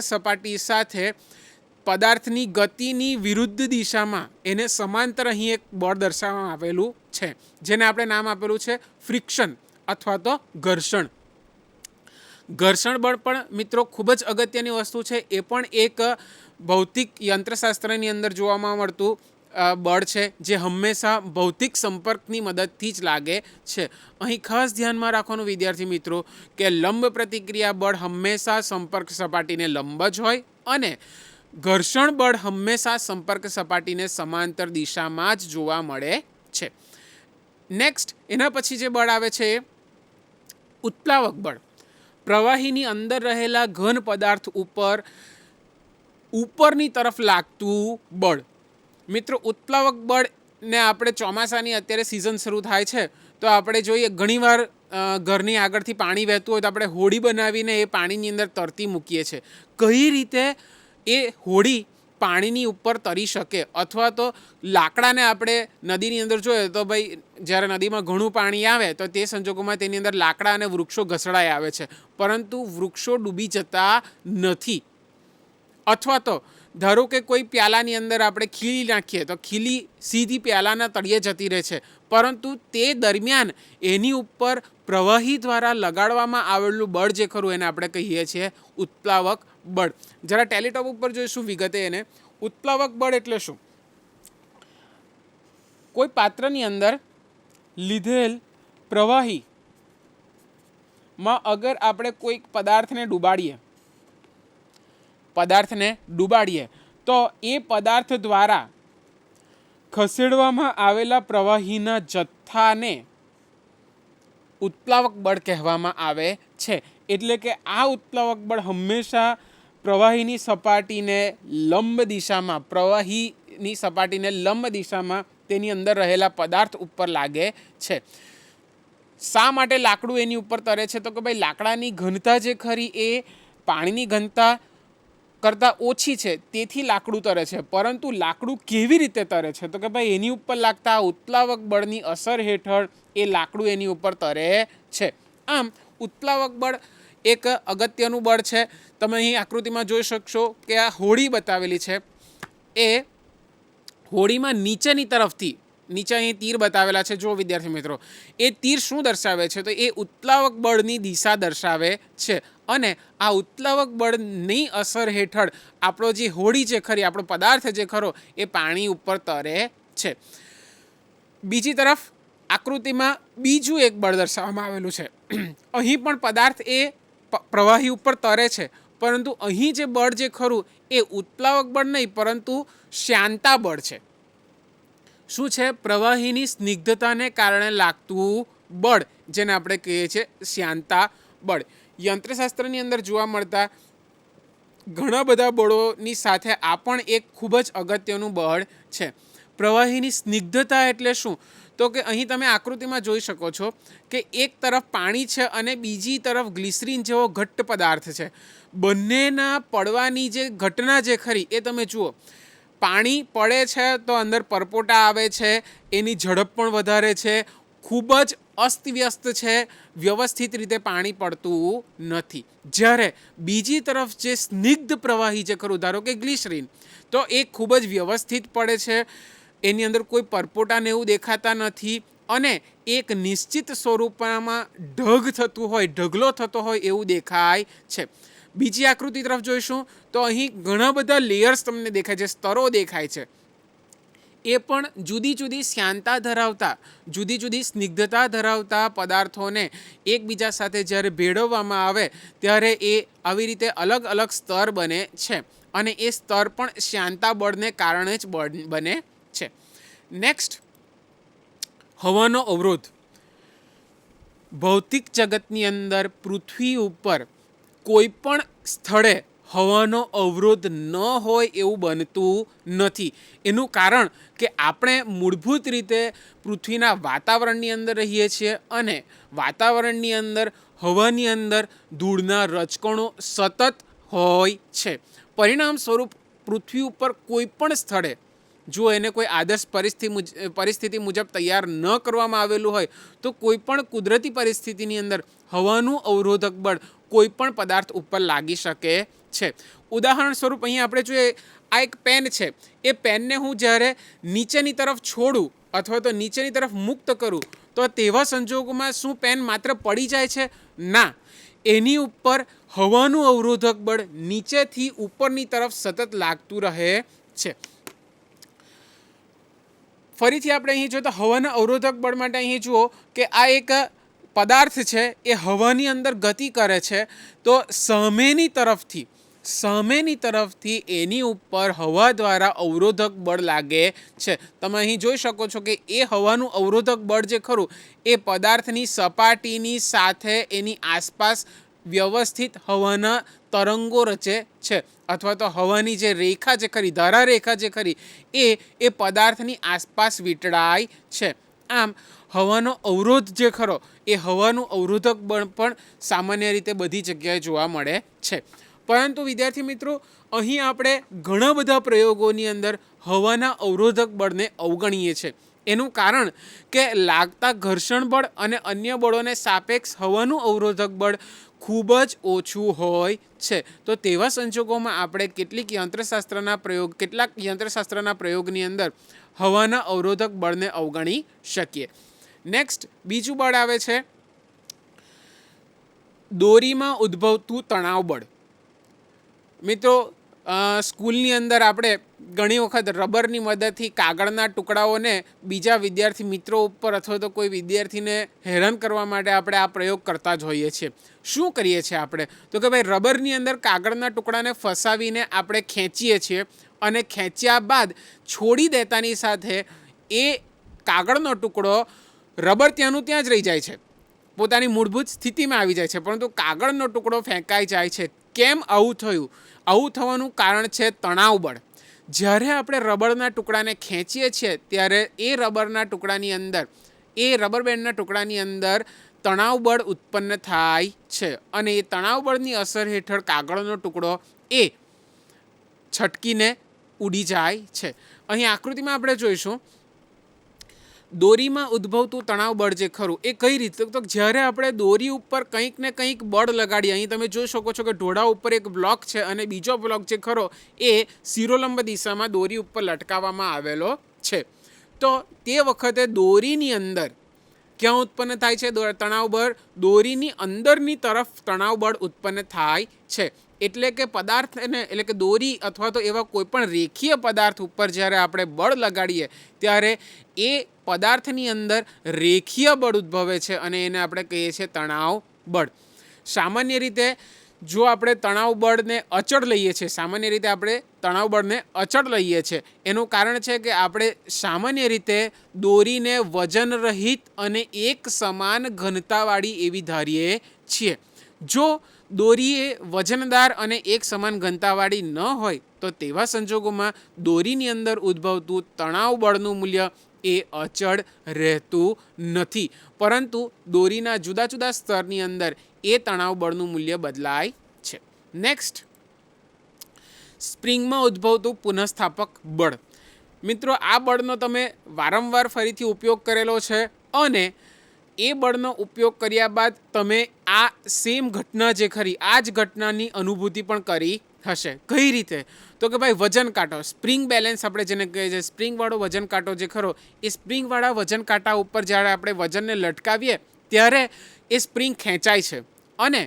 સપાટી સાથે પદાર્થની ગતિની વિરુદ્ધ દિશામાં એને સમાંતર અહીં એક બળ દર્શાવવામાં આવેલું છે, જેને આપણે નામ આપેલું છે ફ્રિક્શન અથવા તો ઘર્ષણ. ઘર્ષણ બળ પણ મિત્રો ખૂબ જ અગત્યની વસ્તુ છે. એ પણ એક ભૌતિક યંત્રશાસ્ત્રની અંદર જોવામાં મળતું બળ છે જે હંમેશા ભૌતિક સંપર્કની મદદથી જ લાગે છે. અહીં ખાસ ધ્યાનમાં રાખવાનું વિદ્યાર્થી મિત્રો કે લંબ પ્રતિક્રિયા બળ હંમેશા સંપર્ક સપાટીને લંબ જ હોય અને ઘર્ષણ બળ હંમેશા સંપર્ક સપાટીને સમાંતર દિશામાં જ જોવા મળે છે. નેક્સ્ટ, એના પછી જે બળ આવે છે એ ઉત્પ્લાવક બળ. પ્રવાહીની અંદર રહેલા ઘન પદાર્થ ઉપર ઉપરની તરફ લાગતું બળ. મિત્રો, ઉત્પ્લાવક બળને આપણે ચોમાસાની અત્યારે સિઝન શરૂ થાય છે તો આપણે જોઈએ ઘણીવાર ઘરની આગળથી પાણી વહેતું હોય તો આપણે હોડી બનાવીને એ પાણીની અંદર તરતી મૂકીએ છીએ. કઈ રીતે એ હોડી પાણીની ઉપર તરી શકે? અથવા તો લાકડાને આપણે નદીની અંદર જોઈએ તો ભાઈ જ્યારે નદીમાં ઘણું પાણી આવે તો તે સંજોગોમાં તેની અંદર લાકડા અને વૃક્ષો ઘસડાઈ આવે છે, પરંતુ વૃક્ષો ડૂબી જતા નથી. અથવા તો ધારો કે કોઈ પ્યાલાની અંદર આપણે ખીલી નાખીએ તો ખીલી સીધી પ્યાલાના તળિયે જતી રહે છે, પરંતુ તે દરમિયાન એની ઉપર પ્રવાહી દ્વારા લગાડવામાં આવેલું બળ જે ખરું એને આપણે કહીએ છીએ ઉત્પ્લાવક બળ. જરા ટેલિટોપ ઉપર જોઈશું વિગતે એને. ઉત્પ્લાવક બળ એટલે શું? કોઈ પાત્રની અંદર લીધેલ પ્રવાહીમાં અગર આપણે કોઈ પદાર્થને ડૂબાડીએ તો એ પદાર્થ દ્વારા ખસેડવામાં આવેલા પ્રવાહીના જથ્થાને ઉત્પ્લાવક બળ કહેવામાં આવે છે. એટલે કે આ ઉત્પ્લાવક બળ હંમેશા પ્રવાહીની સપાટીને લંબ દિશામાં તેની અંદર રહેલા પદાર્થ ઉપર લાગે છે. શા માટે લાકડું એની ઉપર તરે છે? તો કે ભાઈ લાકડાની ઘનતા જે ખરી એ પાણીની ઘનતા કરતાં ઓછી છે, તેથી લાકડું તરે છે. પરંતુ લાકડું કેવી રીતે તરે છે? તો કે ભાઈ એની ઉપર લાગતા ઉત્પ્લાવક બળની અસર હેઠળ એ લાકડું એની ઉપર તરે છે. આમ ઉત્પ્લાવક બળ એક અગત્યનું બળ છે. તમે અહીં આકૃતિમાં જોઈ શકશો કે આ હોડી બતાવેલી છે. એ હોડીમાં નીચે અહીં તીર બતાવેલા છે. જો વિદ્યાર્થી મિત્રો, એ તીર શું દર્શાવે છે? તો એ ઉત્પ્લાવક બળની દિશા દર્શાવે છે. અને આ ઉત્પ્લાવક બળની અસર હેઠળ આપણો જે હોડી જે ખરી, આપણો પદાર્થ જે ખરો એ પાણી ઉપર તરે છે. બીજી તરફ આકૃતિમાં બીજું એક બળ દર્શાવવામાં આવેલું છે. અહીં પણ પદાર્થ એ પ્રવાહી ઉપર તરે છે, પરંતુ અહીં જે બળ જે ખરું એ ઉત્પ્લાવક બળ નહીં પરંતુ શ્યાનતા બળ છે. શું છે? પ્રવાહીની સ્નિગ્ધતાને કારણે લાગતું બળ, જેને આપણે કહીએ છીએ શ્યાનતા બળ. યંત્રશાસ્ત્રની અંદર જોવા મળતા ઘણા બધા બળોની સાથે આ પણ એક ખૂબ જ અગત્યનું બળ છે. પ્રવાહીની સ્નિગ્ધતા એટલે શું? તો કે અહીં તમે આકૃતિમાં જોઈ શકો છો કે એક તરફ પાણી છે અને બીજી તરફ ગ્લિસરીન જેવો ઘટ્ટ પદાર્થ છે. બંનેના પડવાની જે ઘટના જે ખરી એ તમે જુઓ. પાણી પડે છે તો અંદર પરપોટા આવે છે, એની ઝડપ પણ વધારે છે, ખૂબ જ અસ્તવ્યસ્ત છે, વ્યવસ્થિત રીતે પાણી પડતું નથી. જ્યારે બીજી તરફ જે સ્નિગ્ધ પ્રવાહી જે ખરું, ધારો કે ગ્લિસરીન, તો એ ખૂબ જ વ્યવસ્થિત પડે છે, એની અંદર કોઈ પરપોટાને એવું દેખાતા નથી અને એક નિશ્ચિત સ્વરૂપમાં ઢગલો થતો હોય એવું દેખાય છે. બીજી આકૃતિ તરફ જોઈશું તો અહીં ઘણા બધા લેયર્સ તમને દેખાય છે, સ્તરો દેખાય છે. એ પણ જુદી જુદી શ્યાનતા ધરાવતા, જુદી જુદી સ્નિગ્ધતા ધરાવતા પદાર્થોને એકબીજા સાથે જ્યારે ભેળવવામાં આવે ત્યારે એ આવી રીતે અલગ અલગ સ્તર બને છે અને એ સ્તર પણ શ્યાનતા બળને કારણે જ બને છે. નેક્સ્ટ, હવાનો અવરોધ. ભૌતિક જગતની અંદર પૃથ્વી ઉપર કોઈ પણ સ્થળે હવાનો અવરોધ ન હોય એવું બનતું નથી. એનું કારણ કે આપણે મૂળભૂત રીતે પૃથ્વીના વાતાવરણની અંદર રહીએ છીએ અને વાતાવરણની અંદર હવાની અંદર ધૂળના રજકણો સતત હોય છે. પરિણામ સ્વરૂપ પૃથ્વી ઉપર કોઈ પણ સ્થળે જો એને કોઈ આદર્શ પરિસ્થિતિ મુજબ તૈયાર ન કરવામાં આવેલું હોય તો કોઈ પણ કુદરતી પરિસ્થિતિની અંદર હવાનું અવરોધક બળ કોઈ પણ પદાર્થ ઉપર લાગી શકે છે. ઉદાહરણ સ્વરૂપ અહીં આપણે જોઈએ, આ એક પેન છે. એ પેનને હું જ્યારે નીચેની તરફ છોડું અથવા તો નીચેની તરફ મુક્ત કરું તો તેવા સંજોગોમાં શું પેન માત્ર પડી જાય છે? ના, એની ઉપર હવાનું અવરોધક બળ નીચેથી ઉપરની તરફ સતત લાગતું રહે છે. ફરીથી આપણે અહીં જોઈએ તો હવાના અવરોધક બળ માટે અહીં જુઓ કે આ એક પદાર્થ છે, એ હવાની અંદર ગતિ કરે છે તો સામેની તરફથી એની ઉપર હવા દ્વારા અવરોધક બળ લાગે છે. તમે અહીં જોઈ શકો છો કે એ હવાનું અવરોધક બળ જે ખરું એ પદાર્થની સપાટીની સાથે એની આસપાસ વ્યવસ્થિત હવાના તરંગો રચે છે, અથવા તો હવાની જે રેખા જે ખરી, ધારા રેખા જે ખરી, એ પદાર્થની આસપાસ વીંટળાય છે. આમ હવાનો અવરોધ જે ખરો એ હવાનું અવરોધક બળ પણ સામાન્ય રીતે બધી જગ્યાએ જોવા મળે છે. પરંતુ વિદ્યાર્થી મિત્રો, અહીં આપણે ઘણા બધા પ્રયોગોની અંદર હવાના અવરોધક બળને અવગણીએ છીએ. એનું કારણ કે લાગતા ઘર્ષણ બળ અને અન્ય બળોને સાપેક્ષ હવાનું અવરોધક બળ ખૂબ જ ઓછું હોય છે. તો તેવા સંજોગોમાં આપણે કેટલાક યંત્રશાસ્ત્રના પ્રયોગની અંદર હવાના અવરોધક બળને અવગણી શકીએ. નેક્સ્ટ બીજું બળ આવે છે દોરીમાં ઉદ્ભવતું તણાવ બળ. મિત્રો, સ્કૂલની અંદર આપણે ઘણી વખત રબરની મદદથી કાગળના ટુકડાઓને બીજા વિદ્યાર્થી મિત્રો ઉપર અથવા તો કોઈ વિદ્યાર્થીને હેરાન કરવા માટે આપણે આ પ્રયોગ કરતા જ હોઈએ છીએ. શું કરીએ છીએ આપણે? તો કે ભાઈ રબરની અંદર કાગળના ટુકડાને ફસાવીને આપણે ખેંચીએ છીએ અને ખેંચ્યા બાદ છોડી દેતાની સાથે એ કાગળનો ટુકડો રબર ત્યાંનું ત્યાં જ રહી જાય છે, પોતાની મૂળભૂત સ્થિતિમાં આવી જાય છે, પરંતુ કાગળનો ટુકડો ફેંકાઈ જાય છે. કેમ આવું થયું? આવું થવાનું કારણ છે તણાવ બળ. જ્યારે આપણે રબરના ટુકડાને ખેંચીએ છીએ ત્યારે એ રબર બેન્ડના ટુકડાની અંદર તણાવ બળ ઉત્પન્ન થાય છે અને એ તણાવ બળની અસર હેઠળ કાગળનો ટુકડો એ છટકીને ઉડી જાય છે. અહીં આકૃતિમાં આપણે જોઈશું દોરીમાં ઉદ્ભવતું તણાવ બળ જે ખરું એ કઈ રીતે, તો જ્યારે આપણે દોરી ઉપર કંઈક ને કંઈક બળ લગાડીએ, અહીં તમે જોઈ શકો છો કે ઢોળા ઉપર એક બ્લોક છે અને બીજો બ્લોક જે ખરો એ શિરોલંબ દિશામાં દોરી ઉપર લટકાવવામાં આવેલો છે. તો તે વખતે દોરીની અંદર ક્યાં ઉત્પન્ન થાય છે તણાવ બળ? દોરીની અંદરની તરફ તણાવ બળ ઉત્પન્ન થાય છે. એટલે કે દોરી અથવા તો એવા કોઈ પણ રેખીય પદાર્થ ઉપર જ્યારે આપણે બળ લગાડીએ ત્યારે એ પદાર્થની અંદર રેખીય બળ ઉદ્ભવે છે અને એને આપણે કહીએ છીએ તણાવ બળ. સામાન્ય રીતે જો આપણે તણાવ બળને અચળ લઈએ છીએ, એનું કારણ છે કે આપણે સામાન્ય રીતે દોરીને વજન રહિત અને એક સમાન ઘનતાવાળી એવી ધારીએ છીએ. જો દોરી એ વજનદાર અને એક સમાન ઘનતાવાળી ન હોય તો તેવા સંજોગોમાં દોરીની અંદર ઉદ્ભવતું તણાવ બળનું મૂલ્ય એ અચળ રહેતું નથી, પરંતુ દોરીના જુદા જુદા સ્તરની અંદર એ તણાવ બળનું મૂલ્ય બદલાય છે. નેક્સ્ટ, સ્પ્રિંગમાં ઉદ્ભવતું પુનઃસ્થાપક બળ. મિત્રો, આ બળનો તમે વારંવાર ફરીથી ઉપયોગ કરેલો છે અને એ બળનો ઉપયોગ કર્યા બાદ તમે આ સેમ ઘટના જે ખરી આ જ ઘટનાની અનુભૂતિ પણ કરી હશે. કઈ રીતે? તો કે ભાઈ વજન કાંટો, સ્પ્રિંગ બેલેન્સ આપણે જેને કહીએ છીએ, સ્પ્રિંગવાળો વજન કાંટો જે ખરો એ સ્પ્રિંગવાળા વજન કાંટા ઉપર જ્યારે આપણે વજનને લટકાવીએ ત્યારે એ સ્પ્રિંગ ખેંચાય છે અને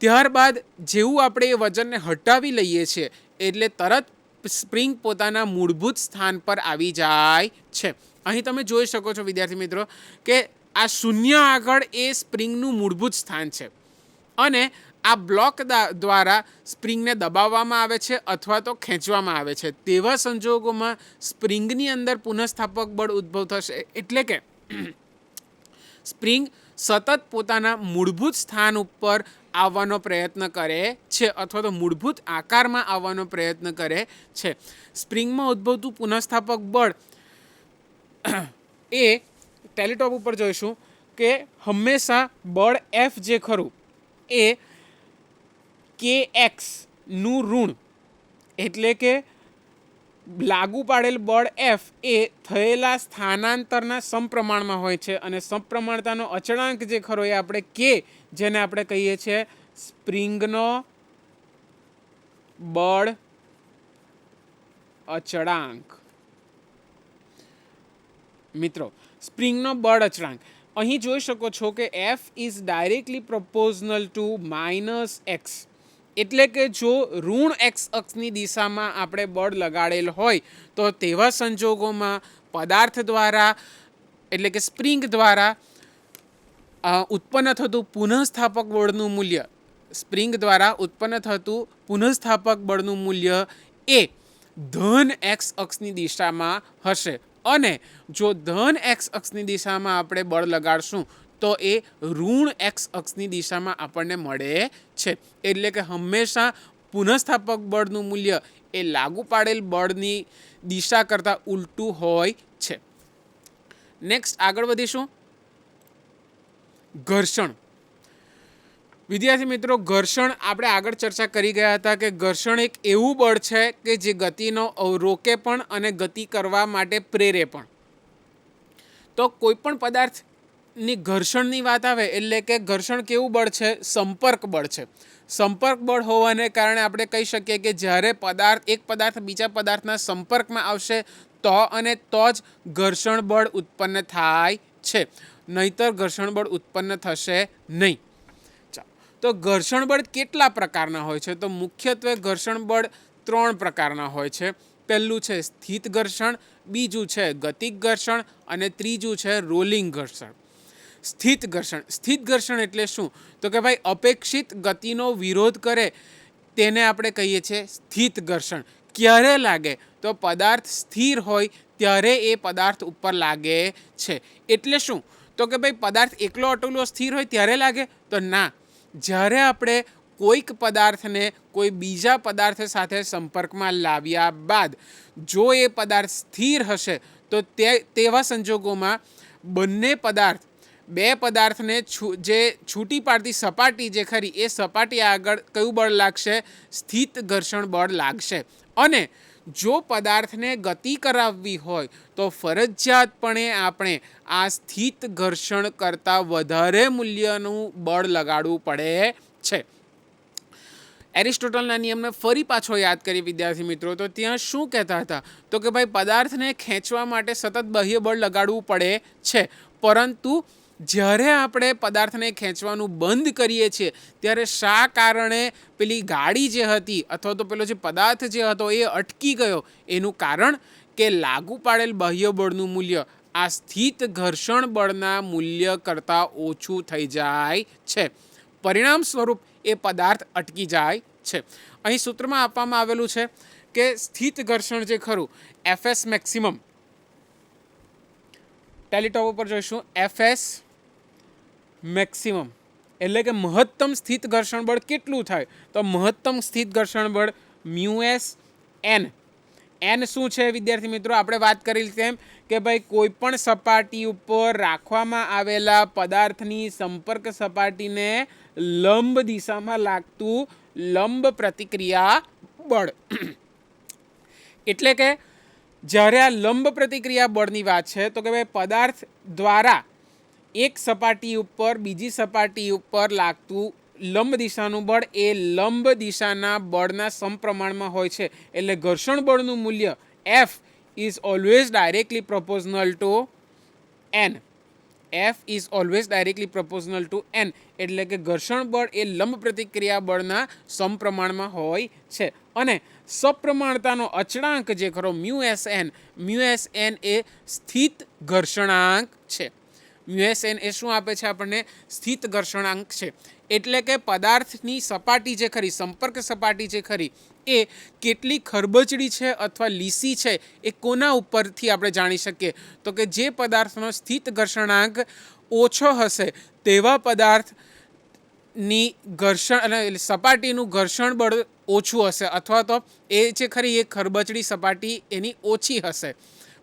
ત્યારબાદ જેવું આપણે એ વજનને હટાવી લઈએ છીએ એટલે તરત સ્પ્રિંગ પોતાના મૂળભૂત સ્થાન પર આવી જાય છે. અહીં તમે જોઈ શકો છો વિદ્યાર્થી મિત્રો કે આ શૂન્ય આગળ એ સ્પ્રિંગનું મૂળભૂત સ્થાન છે અને આ બ્લોક દ્વારા સ્પ્રિંગને દબાવવામાં આવે છે અથવા તો ખેંચવામાં આવે છે. તેવા સંજોગોમાં સ્પ્રિંગની અંદર પુનઃસ્થાપક બળ ઉદ્ભવ થશે, એટલે કે સ્પ્રિંગ સતત પોતાના મૂળભૂત સ્થાન ઉપર આવવાનો પ્રયત્ન કરે છે અથવા તો મૂળભૂત આકારમાં આવવાનો પ્રયત્ન કરે છે. સ્પ્રિંગમાં ઉદ્ભવતું પુનઃસ્થાપક બળ એ ટેલિટોપ ઉપર જોઈશું કે હંમેશા બળ F જે ખરું એ KX નું ઋણ, એટલે કે લાગુ પાડેલ બળ F એ થયેલા સ્થાનાંતરના સમપ્રમાણમાં હોય છે અને સમપ્રમાણતાનો અચળાંક જે ખરો એ આપણે K, જેને આપણે કહીએ છીએ સ્પ્રિંગનો બળ અચળાંક. મિત્રો, સ્પ્રિંગનો બળ અચળાંક અહીં જોઈ શકો છો કે F is directly proportional two -x, એટલે કે જો ઋણ x અક્ષની દિશામાં આપણે બળ લગાડેલ હોય તો તેવા સંજોગોમાં પદાર્થ દ્વારા એટલે કે સ્પ્રિંગ દ્વારા ઉત્પન્ન થતું પુનઃસ્થાપક બળનું મૂલ્ય એ ધન x અક્ષની દિશામાં હશે અને જો ધન x અક્ષની દિશામાં આપણે બળ લગાડશું તો એ ઋણ એક્સ અક્ષની દિશામાં આપણને મળે છે. એટલે કે હંમેશા પુનઃસ્થાપક બળનું મૂલ્ય એ લાગુ પાડેલ બળની દિશા કરતાં ઉલટું હોય છે. નેક્સ્ટ આગળ વધીશું. ઘર્ષણ. વિદ્યાર્થી મિત્રો, ઘર્ષણ આપણે આગળ ચર્ચા કરી ગયા હતા કે ઘર્ષણ એક એવું બળ છે કે જે ગતિનો રોકે પણ અને ગતિ કરવા માટે પ્રેરે પણ. તો કોઈ પણ પદાર્થની ઘર્ષણની વાત આવે એટલે કે ઘર્ષણ કેવું બળ છે? સંપર્ક બળ છે. સંપર્ક બળ હોવાને કારણે આપણે કહી શકીએ કે જ્યારે એક પદાર્થ બીજા પદાર્થના સંપર્કમાં આવશે તો અને તો જ ઘર્ષણ બળ ઉત્પન્ન થાય છે, નહીતર ઘર્ષણ બળ ઉત્પન્ન થશે નહીં. તો ઘર્ષણ બળ કેટલા પ્રકારના હોય છે? તો મુખ્યત્વે ઘર્ષણ બળ 3 પ્રકારના હોય છે. પહેલું છે સ્થિત ઘર્ષણ, બીજું છે ગતિક ઘર્ષણ અને ત્રીજું છે રોલિંગ ઘર્ષણ. સ્થિત ઘર્ષણ. સ્થિત ઘર્ષણ એટલે શું? તો કે ભાઈ અપેક્ષિત ગતિનો વિરોધ કરે તેને આપણે કહીએ છીએ સ્થિત ઘર્ષણ. ક્યારે લાગે? તો પદાર્થ સ્થિર હોય ત્યારે એ પદાર્થ ઉપર લાગે છે. એટલે શું? તો કે ભાઈ પદાર્થ એકલો અટલો સ્થિર હોય ત્યારે લાગે? તો ના, જ્યારે આપણે કોઈક પદાર્થને કોઈ બીજા પદાર્થ સાથે સંપર્કમાં લાવ્યા બાદ જો એ પદાર્થ સ્થિર હશે તો તેવા સંજોગોમાં બે પદાર્થને જે છૂટી પાડતી સપાટી જે ખરી એ સપાટી આગળ કયું બળ લાગશે? સ્થિત ઘર્ષણ બળ લાગશે. અને જો પદાર્થને ગતિ કરાવવી હોય તો ફરજિયાતપણે આપણે આ સ્થિત ઘર્ષણ કરતાં વધારે મૂલ્યનું બળ લગાડવું પડે છે. એરિસ્ટોટલના નિયમને ફરી પાછો યાદ કરી વિદ્યાર્થી મિત્રો, તો ત્યાં શું કહેતા હતા? તો કે ભાઈ પદાર્થને ખેંચવા માટે સતત બાહ્ય બળ લગાડવું પડે છે, પરંતુ જ્યારે આપણે પદાર્થને ખેંચવાનું બંધ કરીએ છીએ ત્યારે શા કારણે પેલી ગાડી જે હતી અથવા તો પેલો જે પદાર્થ જે હતો એ અટકી ગયો? એનું કારણ કે લાગુ પાડેલ બાહ્ય બળનું મૂલ્ય આ સ્થિત ઘર્ષણ બળના મૂલ્ય કરતાં ઓછું થઈ જાય છે. પરિણામ સ્વરૂપ એ પદાર્થ અટકી જાય છે. અહીં સૂત્રમાં આપવામાં આવેલું છે કે સ્થિત ઘર્ષણ જે ખરું એફએસ મેક્સિમમ, ટેલિટોપ ઉપર જોઈશું એફએસ મેક્સિમમ એટલે કે મહત્તમ સ્થિત ઘર્ષણ બળ કેટલું થાય? તો મહત્તમ સ્થિત ઘર્ષણ બળ મ્યુએસ એન. એન શું છે વિદ્યાર્થી મિત્રો? આપણે વાત કરેલી તેમ કે ભાઈ કોઈ પણ સપાટી ઉપર રાખવામાં આવેલા પદાર્થની સંપર્ક સપાટીને લંબ દિશામાં લાગતું લંબ પ્રતિક્રિયા બળ. એટલે કે જ્યારે આ લંબ પ્રતિક્રિયા બળની વાત છે તો કે ભાઈ પદાર્થ દ્વારા એક સપાટી ઉપર બીજી સપાટી ઉપર લાગતું લંબ દિશાનું બળ એ લંબ દિશાના બળના સમપ્રમાણમાં હોય છે. એટલે ઘર્ષણ બળનું મૂલ્ય F is always directly proportional to N. F is always directly proportional to N. એટલે કે ઘર્ષણ બળ એ લંબ પ્રતિક્રિયા બળના સમપ્રમાણમાં હોય છે. અને સપ્રમાણતાનો અચળાંક જે ખરો મ્યુએસએન એ સ્થિત ઘર્ષણાંક છે. મ્યુએસએન એ શું આપે છે આપણને? સ્થિત ઘર્ષણાંક છે. એટલે કે પદાર્થની સપાટી જે ખરી, સંપર્ક સપાટી જે ખરી એ કેટલી ખરબચડી છે અથવા લીસી છે એ કોના ઉપરથી આપણે જાણી શકીએ? તો કે જે પદાર્થનો સ્થિત ઘર્ષણાંક ઓછો હશે તેવા પદાર્થની ઘર્ષણ અને સપાટીનું ઘર્ષણ બળ ઓછું હશે અથવા તો એ જે ખરી એ ખરબચડી સપાટી એની ઓછી હશે.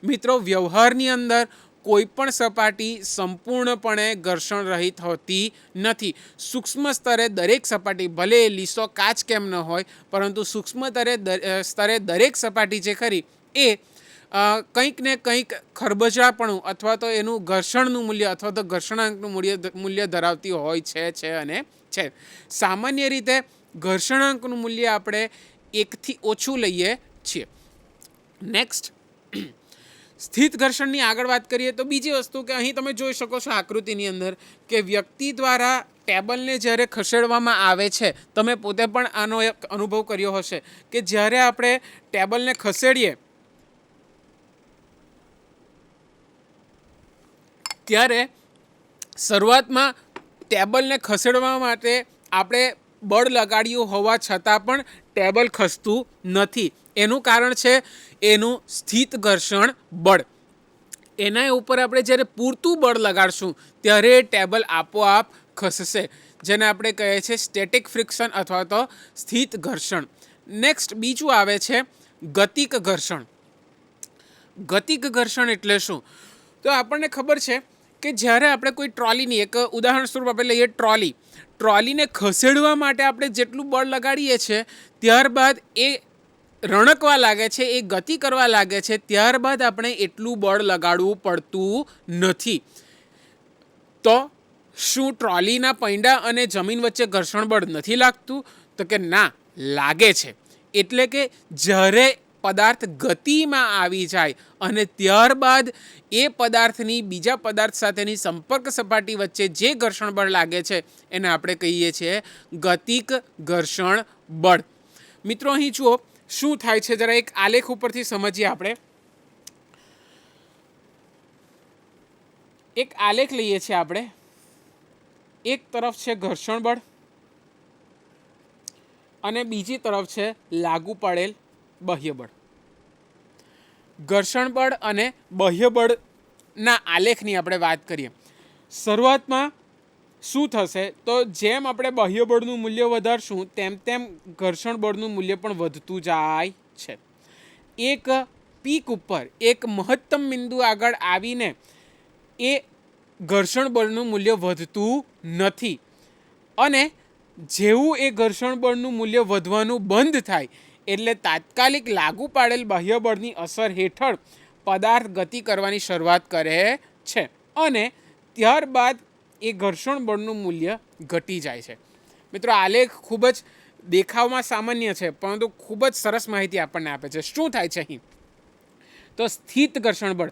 મિત્રો, વ્યવહારની અંદર કોઈ પણ સપાટી સંપૂર્ણપણે ઘર્ષણ રહિત હોતી નથી. સૂક્ષ્મ સ્તરે દરેક સપાટી, ભલે લીસો કાચ કેમ ન હોય, પરંતુ સૂક્ષ્મ સ્તરે દરેક સપાટી જે ખરી એ કંઈક ને કંઈક ખરબચડાપણું અથવા તો એનું ઘર્ષણનું મૂલ્ય અથવા તો ઘર્ષણાંકનું મૂલ્ય ધરાવતી હોય છે અને છે. સામાન્ય રીતે ઘર્ષણાંકનું મૂલ્ય આપણે 1થી ઓછું લઈએ છીએ. નેક્સ્ટ, સ્થિત ઘર્ષણની આગળ વાત કરીએ તો બીજી વસ્તુ કે અહીં તમે જોઈ શકો છો આકૃતિની અંદર કે વ્યક્તિ દ્વારા ટેબલને જ્યારે ખસેડવામાં આવે છે, તમે પોતે પણ આનો એક અનુભવ કર્યો હશે કે જ્યારે આપણે ટેબલને ખસેડીએ ત્યારે શરૂઆતમાં ટેબલને ખસેડવા માટે આપણે બળ લગાડ્યું હોવા છતાં પણ ટેબલ ખસતું નથી. એનું કારણ છે એનું સ્થિત ઘર્ષણ બળ. એના ઉપર આપણે જ્યારે પૂરતું બળ લગાડશું ત્યારે ટેબલ આપોઆપ ખસશે, જેને આપણે કહીએ છીએ સ્ટેટિક ફ્રિક્શન અથવા તો સ્થિત ઘર્ષણ. નેક્સ્ટ બીજું આવે છે ગતિક ઘર્ષણ. ગતિક ઘર્ષણ એટલે શું? તો આપણને ખબર છે કે જ્યારે આપણે કોઈ ટ્રોલીની, એક ઉદાહરણ સ્વરૂપ આપણે લઈએ ટ્રોલીને ખસેડવા માટે આપણે જેટલું બળ લગાડીએ છીએ ત્યારબાદ એ રણકવા લાગે છે, એ ગતિ કરવા લાગે છે, ત્યારબાદ આપણે એટલું બળ લગાડવું પડતું નથી. તો શું ટ્રોલીના પૈંડા અને જમીન વચ્ચે ઘર્ષણ બળ નથી લાગતું? તો કે ના, લાગે છે. એટલે કે જ્યારે પદાર્થ ગતિમાં આવી જાય અને ત્યારબાદ એ પદાર્થની બીજા પદાર્થ સાથેની સંપર્ક સપાટી વચ્ચે જે ઘર્ષણ બળ લાગે છે એને આપણે કહીએ છીએ ગતિક ઘર્ષણ બળ. મિત્રો અહીં જુઓ શું થાય છે, જરા એક આલેખ ઉપરથી સમજીએ. આપણે એક આલેખ લઈએ છીએ. આપણે એક તરફ છે ઘર્ષણ બળ અને બીજી તરફ છે લાગુ પડેલ બાહ્ય બળ. ઘર્ષણ બળ અને બાહ્ય બળના આલેખની આપણે વાત કરીએ. શરૂઆતમાં શું થશે? તો જેમ આપણે બાહ્ય બળનું મૂલ્ય વધારશું તેમ તેમ ઘર્ષણ બળનું મૂલ્ય પણ વધતું જાય છે. એક પીક ઉપર, એક મહત્તમ બિંદુ આગળ આવીને એ ઘર્ષણ બળનું મૂલ્ય વધતું નથી અને જેવું એ ઘર્ષણ બળનું મૂલ્ય વધવાનું બંધ થાય એટલે તાત્કાલિક લાગુ પાડેલ બાહ્ય બળની અસર હેઠળ પદાર્થ ગતિ કરવાની શરૂઆત કરે છે અને ત્યારબાદ એ ઘર્ષણ બળનું મૂલ્ય ઘટી જાય છે. મિત્રો આલેખ ખૂબ જ દેખાવમાં સામાન્ય છે પરંતુ ખૂબ જ સરસ માહિતી આપણને આપે છે. શું થાય છે અહીં? તો સ્થિત ઘર્ષણ બળ.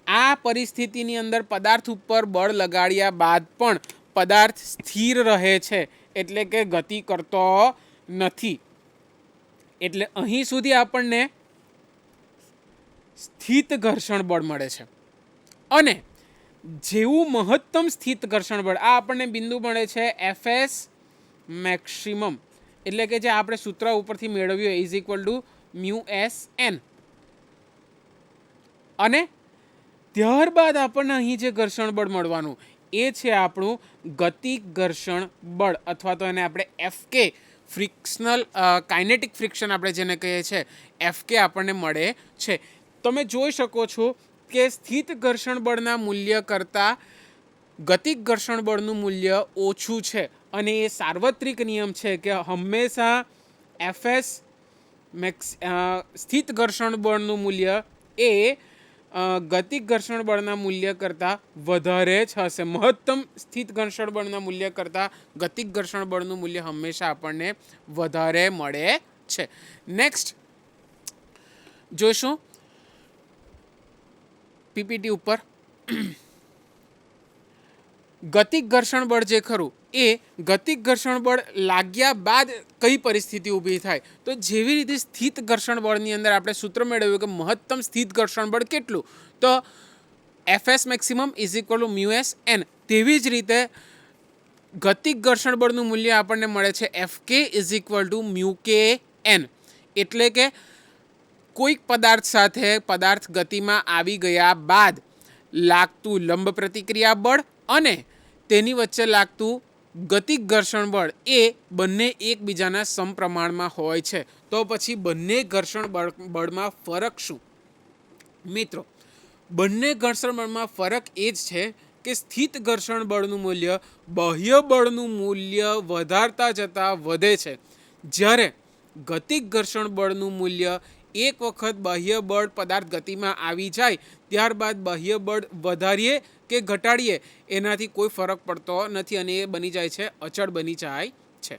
આ પરિસ્થિતિની અંદર પદાર્થ ઉપર બળ લગાડ્યા બાદ પણ પદાર્થ સ્થિર રહે છે, એટલે કે ગતિ કરતો નથી. એટલે અહીં સુધી આપણને સ્થિત ઘર્ષણ બળ મળે છે અને જેવું મહત્તમ સ્થિત ઘર્ષણ બળ, આ આપણને બિંદુ મળે છે એફએસ મેક્સિમમ, એટલે કે જે આપણે સૂત્ર ઉપરથી મેળવ્યું ઇઝ ઇક્વલ ટુ μSn. અને ત્યારબાદ આપણને અહીં જે ઘર્ષણ બળ મળવાનું એ છે આપણું ગતિક ઘર્ષણ બળ અથવા તો એને આપણે એફકે, ફ્રિક્શનલ કાઇનેટિક ફ્રિક્શન આપણે જેને કહીએ છીએ, એફકે આપણને મળે છે. તમે જોઈ શકો છો કે સ્થિત ઘર્ષણ બળના મૂલ્ય કરતાં ગતિક ઘર્ષણ બળનું મૂલ્ય ઓછું છે અને એ સાર્વત્રિક નિયમ છે કે હંમેશા એફએસ સ્થિત ઘર્ષણ બળનું મૂલ્ય એ ગતિક ઘર્ષણ બળના મૂલ્ય કરતાં વધારે જ હશે. મહત્તમ સ્થિત ઘર્ષણ બળના મૂલ્ય કરતાં ગતિક ઘર્ષણ બળનું મૂલ્ય હંમેશા આપણને વધારે મળે છે. નેક્સ્ટ જોઈશું પીપીટી ઉપર ગતિક ઘર્ષણ બળ જે ખરું એ ગતિક ઘર્ષણ બળ લાગ્યા બાદ કઈ પરિસ્થિતિ ઊભી થાય? તો જેવી રીતે સ્થિત ઘર્ષણ બળની અંદર આપણે સૂત્ર મેળવ્યું કે મહત્તમ સ્થિત ઘર્ષણ બળ કેટલું, તો FS maximum is equal two μSn. તેવી જ રીતે ગતિક ઘર્ષણ બળનું મૂલ્ય આપણને મળે છે FK is equal two μKn. એટલે કે કોઈક પદાર્થ સાથે પદાર્થ ગતિમાં આવી ગયા બાદ લાગતું લંબ પ્રતિક્રિયા બળ અને તેની વચ્ચે લાગતું ગતિક ઘર્ષણ બળ એ બંને એકબીજાના સમપ્રમાણમાં હોય છે. તો પછી બંને ઘર્ષણ બળમાં ફરક શું? મિત્રો, બંને ઘર્ષણ બળમાં ફરક એ જ છે કે સ્થિત ઘર્ષણ બળનું મૂલ્ય બાહ્ય બળનું મૂલ્ય વધારતા જતાં વધે છે, જ્યારે ગતિક ઘર્ષણ બળનું મૂલ્ય એક વખત બાહ્ય બળ પદાર્થ ગતિમાં આવી જાય ત્યારબાદ બાહ્ય બળ વધારીએ કે ઘટાડીએ એનાથી કોઈ ફરક પડતો નથી અને એ બની જાય છે અચળ બની જાય છે.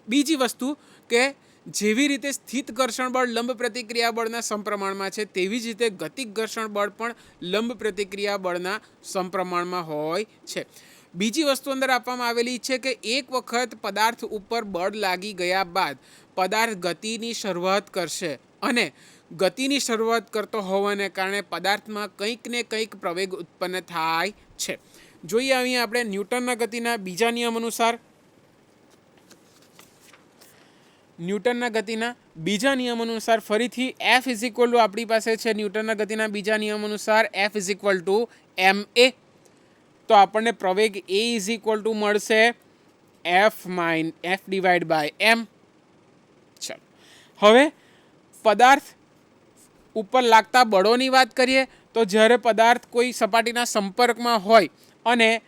બીજી વસ્તુ કે જેવી રીતે સ્થિત ઘર્ષણ બળ લંબ પ્રતિક્રિયા બળના સમપ્રમાણમાં છે તેવી જ રીતે ગતિક ઘર્ષણ બળ પણ લંબ પ્રતિક્રિયા બળના સમપ્રમાણમાં હોય છે. બીજી વસ્તુ અંદર આપવામાં આવેલી છે કે એક વખત પદાર્થ ઉપર બળ લાગી ગયા બાદ પદાર્થ ગતિની શરૂઆત કરશે અને ગતિની શરૂઆત કરતો હોવાને કારણે પદાર્થમાં કંઈક ને કંઈક પ્રવેગ ઉત્પન્ન થાય છે. જોઈએ અહીં આપણે ન્યૂટનના ગતિના બીજા નિયમ અનુસાર ન્યૂટનના ગતિના બીજા નિયમ અનુસાર ફરીથી એફ ઇઝ ઇક્વલ ટુ આપણી પાસે છે ન્યૂટનના ગતિના બીજા નિયમ અનુસાર એફ ઇઝ ઇક્વલ ટુ એમ એ. તો આપણને પ્રવેગ એ ઇઝ ઇક્વલ ટુ મળશે એફ ડિવાઈડ બાય એમ. ચાલો હવે પદાર્થ ઉપર લાગતા બળોની વાત કરીએ તો જ્યારે પદાર્થ કોઈ સપાટીના સંપર્કમાં હોય અને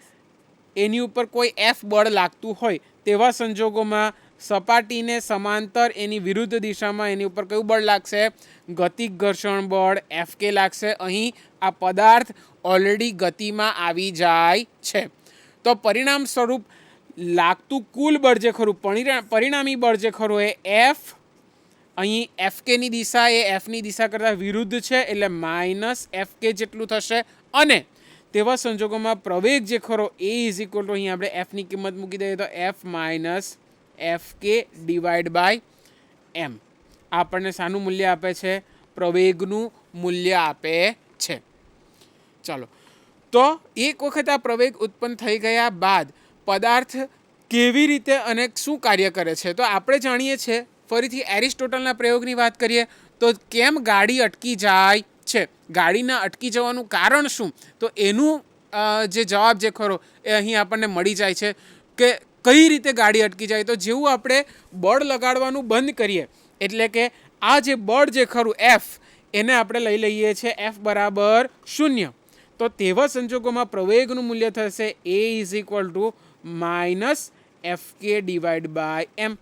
એની ઉપર કોઈ એફ બળ લાગતું હોય તેવા સંજોગોમાં સપાટીને સમાંતર એની વિરુદ્ધ દિશામાં એની ઉપર કયું બળ લાગશે? ગતિક ઘર્ષણ બળ એફ કે લાગશે. અહીં આ પદાર્થ ઓલરેડી ગતિમાં આવી જાય છે. તો પરિણામ સ્વરૂપ લાગતું કુલ બળ જે ખરું, પરિણામી બળ જે ખરું એ એફ, અહીં એફ કેની દિશા એ એફની દિશા કરતાં વિરુદ્ધ છે એટલે માઇનસ એફ કે જેટલું થશે. અને તેવા સંજોગોમાં પ્રવેગ જે ખરો એ ઇઝ ઇક્વલ ટુ અહીં આપણે એફની કિંમત મૂકી દઈએ તો F minus F K divide by એમ. આપણને શાનું મૂલ્ય આપે છે? પ્રવેગનું મૂલ્ય આપે છે. ચાલો, તો એક વખત આ પ્રવેગ ઉત્પન્ન થઈ ગયા બાદ પદાર્થ કેવી રીતે અને શું કાર્ય કરે છે? તો આપણે જાણીએ છીએ, ફરીથી એરિસ્ટોટલના પ્રયોગની વાત કરીએ તો કેમ ગાડી અટકી જાય છે, ગાડીના અટકી જવાનું કારણ શું? તો એનું જે જવાબ જે ખરો એ અહીં આપણને મળી જાય છે કે કઈ રીતે ગાડી અટકી જાય. તો જેવું આપણે બળ લગાડવાનું બંધ કરીએ એટલે કે આ જે બળ જે ખરું એફ એને આપણે લઈ લઈએ છીએ એફ બરાબર 0. તો તેવા સંજોગોમાં પ્રવેગનું મૂલ્ય થશે A is equal to minus F K divide by M.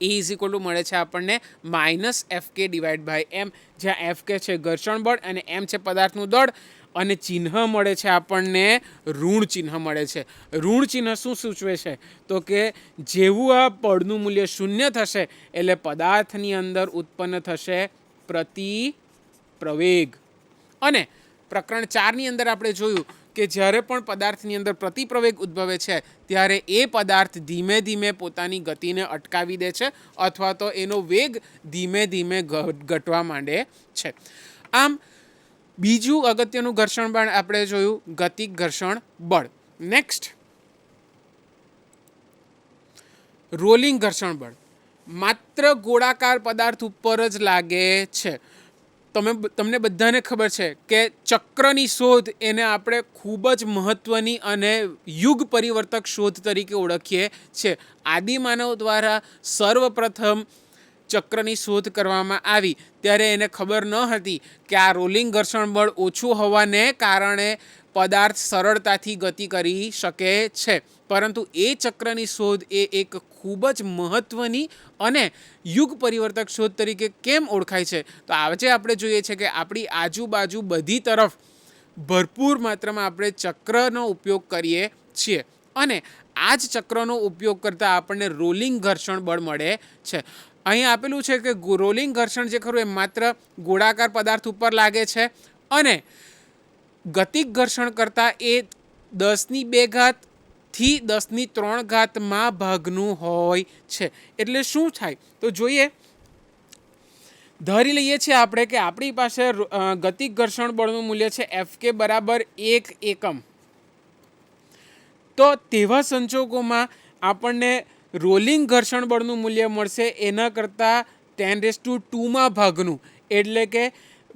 A is equal to મળે છે આપણને minus F K divide by M, જ્યાં એફ કે છે ઘર્ષણ બળ અને એમ છે પદાર્થનું દળ. અને ચિહ્ન મળે છે આપણને ઋણ ચિહ્ન મળે છે. ઋણ ચિહ્ન શું સૂચવે છે? તો કે જેવું આ બળનું મૂલ્ય 0 થશે એટલે પદાર્થની અંદર ઉત્પન્ન થશે પ્રતિપ્રવેગ. અને પ્રકરણ 4ની અંદર આપણે જોયું કે જ્યારે પણ પદાર્થની અંદર પ્રતિપ્રવેગ ઉદ્ભવે છે ત્યારે એ પદાર્થ ધીમે ધીમે પોતાની ગતિને અટકાવી દે છે અથવા તો એનો વેગ ધીમે ધીમે ઘટવા માંડે છે. આમ બીજું અગત્યનું ઘર્ષણ બળ આપણે જોયું ગતિક ઘર્ષણ બળ. નેક્સ્ટ રોલિંગ ઘર્ષણ બળ માત્ર ગોળાકાર પદાર્થ ઉપર જ લાગે છે. તમને બધાને ખબર છે કે ચક્રની શોધ એને આપણે ખૂબ જ મહત્વની અને યુગ પરિવર્તક શોધ તરીકે ઓળખીએ છીએ. આદિમાનવ દ્વારા સર્વપ્રથમ ચક્રની શોધ કરવામાં આવી ત્યારે એને ખબર ન હતી કે આ રોલિંગ ઘર્ષણ બળ ઓછું હોવાને કારણે પદાર્થ સરળતાથી ગતિ કરી શકે છે. પરંતુ એ ચક્રની શોધ એ એક ખૂબ જ મહત્વની અને યુગ પરિવર્તક શોધ તરીકે કેમ ઓળખાય છે? તો આજે આપણે જોઈએ છીએ કે આપણી આજુબાજુ બધી તરફ ભરપૂર માત્રામાં આપણે ચક્રનો ઉપયોગ કરીએ છીએ અને આ જ ચક્રનો ઉપયોગ કરતાં આપણને રોલિંગ ઘર્ષણ બળ મળે છે. અહીં આપેલું છે કે રોલિંગ ઘર્ષણ જે ખરું એ માત્ર ગોળાકાર પદાર્થ ઉપર લાગે છે અને ગતિક ઘર્ષણ કરતાં એ 10⁵ થી 10⁵ ભાગનું હોય છે. એટલે શું થાય તો જોઈએ. ધારી લઈએ છીએ આપણે કે આપણી પાસે ગતિક ઘર્ષણ બળનું મૂલ્ય છે એફ કે બરાબર 1 એકમ. તો તેવા સંજોગોમાં આપણને રોલિંગ ઘર્ષણ બળનું મૂલ્ય મળશે એના કરતાં 10⁻² ભાગનું એટલે કે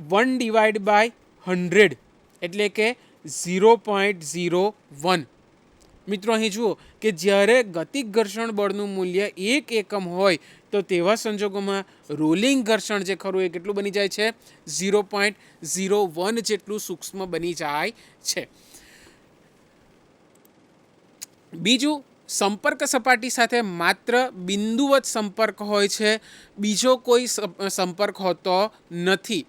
1/100 એટલે કે 0.01. મિત્રો અહીં જુઓ કે જ્યારે ગતિક ઘર્ષણ બળનું મૂલ્ય 1 એકમ હોય તો તેવા સંજોગોમાં રોલિંગ ઘર્ષણ જે ખરું એ કેટલું બની જાય છે? 0.01 જેટલું સૂક્ષ્મ બની જાય છે. બીજું, સંપર્ક સપાટી સાથે માત્ર બિંદુવત સંપર્ક હોય છે, બીજો કોઈ સંપર્ક હોતો નથી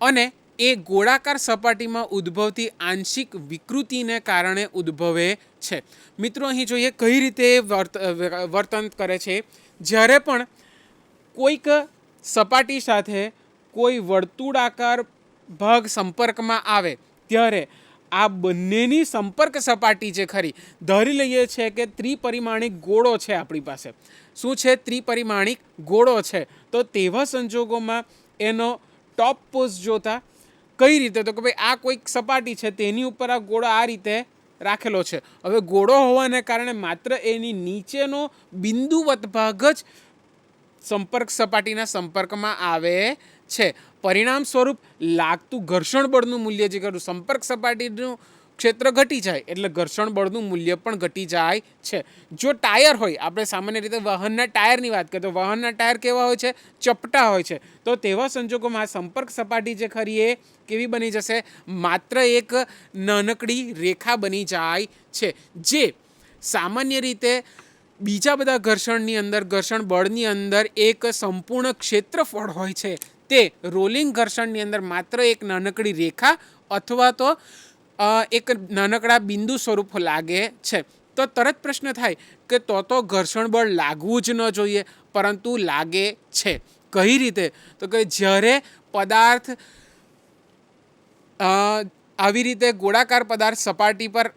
અને એ ગોળાકાર સપાટીમાં ઉદ્ભવતી આંશિક વિકૃતિને કારણે ઉદ્ભવે છે. મિત્રો અહીં જોઈએ કઈ રીતે વર્તન કરે છે. જ્યારે પણ કોઈક સપાટી સાથે કોઈ વર્તુળાકાર ભાગ સંપર્કમાં આવે ત્યારે આ બંનેની સંપર્ક સપાટી જે ખરી, ધારી લઈએ છીએ કે ત્રિપરિમાણિક ગોળો છે આપણી પાસે. શું છે? ત્રિપરિમાણિક ગોળો છે. તો તેવા સંજોગોમાં એનો ટોપ પોઝ જોતા કઈ રીતે? તો કે ભાઈ આ કોઈક સપાટી છે તેની ઉપર આ ગોળો આ રીતે રાખેલો છે. હવે ગોળો હોવાને કારણે માત્ર એની નીચેનો બિંદુવત ભાગ જ સંપર્ક સપાટીના સંપર્કમાં આવે છે. પરિણામ સ્વરૂપ લાગતું ઘર્ષણ બળનું મૂલ્ય જે કરું સંપર્ક સપાટીનું ક્ષેત્ર ઘટી જાય એટલે ઘર્ષણ બળનું મૂલ્ય પણ ઘટી જાય છે. જો ટાયર હોય, આપણે સામાન્ય રીતે વાહનના ટાયરની વાત કરીએ તો વાહનના ટાયર કેવા હોય છે? ચપટા હોય છે. તો તેવા સંજોગોમાં આ સંપર્ક સપાટી જે ખરી એ કેવી બની જશે? માત્ર એક નાનકડી રેખા બની જાય છે, જે સામાન્ય રીતે બીજા બધા ઘર્ષણની અંદર, ઘર્ષણ બળની અંદર એક સંપૂર્ણ ક્ષેત્રફળ હોય છે, તે રોલિંગ ઘર્ષણની અંદર માત્ર એક નાનકડી રેખા અથવા તો એક નાનકડા બિંદુ સ્વરૂપ લાગે છે. તો તરત પ્રશ્ન થાય કે તો ઘર્ષણ બળ લાગવું જ ન જોઈએ, પરંતુ લાગે છે. કઈ રીતે? તો કે જ્યારે પદાર્થ આવી રીતે ગોળાકાર પદાર્થ સપાટી પર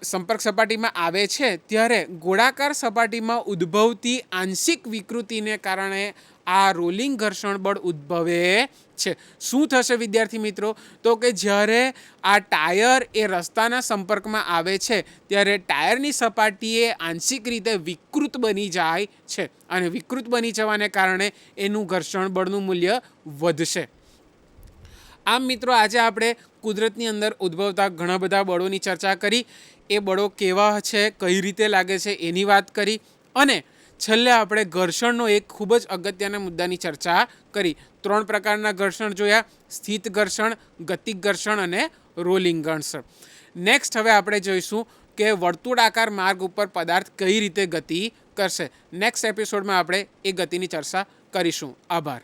સંપર્ક સપાટીમાં આવે છે ત્યારે ગોળાકાર સપાટીમાં ઉદ્ભવતી આંશિક વિકૃતિને કારણે આ રોલિંગ ઘર્ષણ બળ ઉદ્ભવે છે. શું થશે વિદ્યાર્થી મિત્રો? તો કે જ્યારે આ ટાયર એ રસ્તાના સંપર્કમાં આવે છે ત્યારે ટાયરની સપાટી એ આંશિક રીતે વિકૃત બની જાય છે અને વિકૃત બની જવાને કારણે એનું ઘર્ષણ બળનું મૂલ્ય વધશે. આમ મિત્રો, આજે આપણે કુદરતની અંદર ઉદ્ભવતા ઘણા બધા બળોની ચર્ચા કરી. એ બળો કેવા છે, કઈ રીતે લાગે છે એની વાત કરી અને છેલ્લે આપણે ઘર્ષણનો એક ખૂબ જ અગત્યના મુદ્દાની ચર્ચા કરી. 3 પ્રકારના ઘર્ષણ જોયા: સ્થિત ઘર્ષણ, ગતિક ઘર્ષણ અને રોલિંગ ઘર્ષણ. નેક્સ્ટ હવે આપણે જોઈશું કે વર્તુળાકાર માર્ગ ઉપર પદાર્થ કઈ રીતે ગતિ કરશે. નેક્સ્ટ એપિસોડમાં આપણે એ ગતિની ચર્ચા કરીશું. આભાર.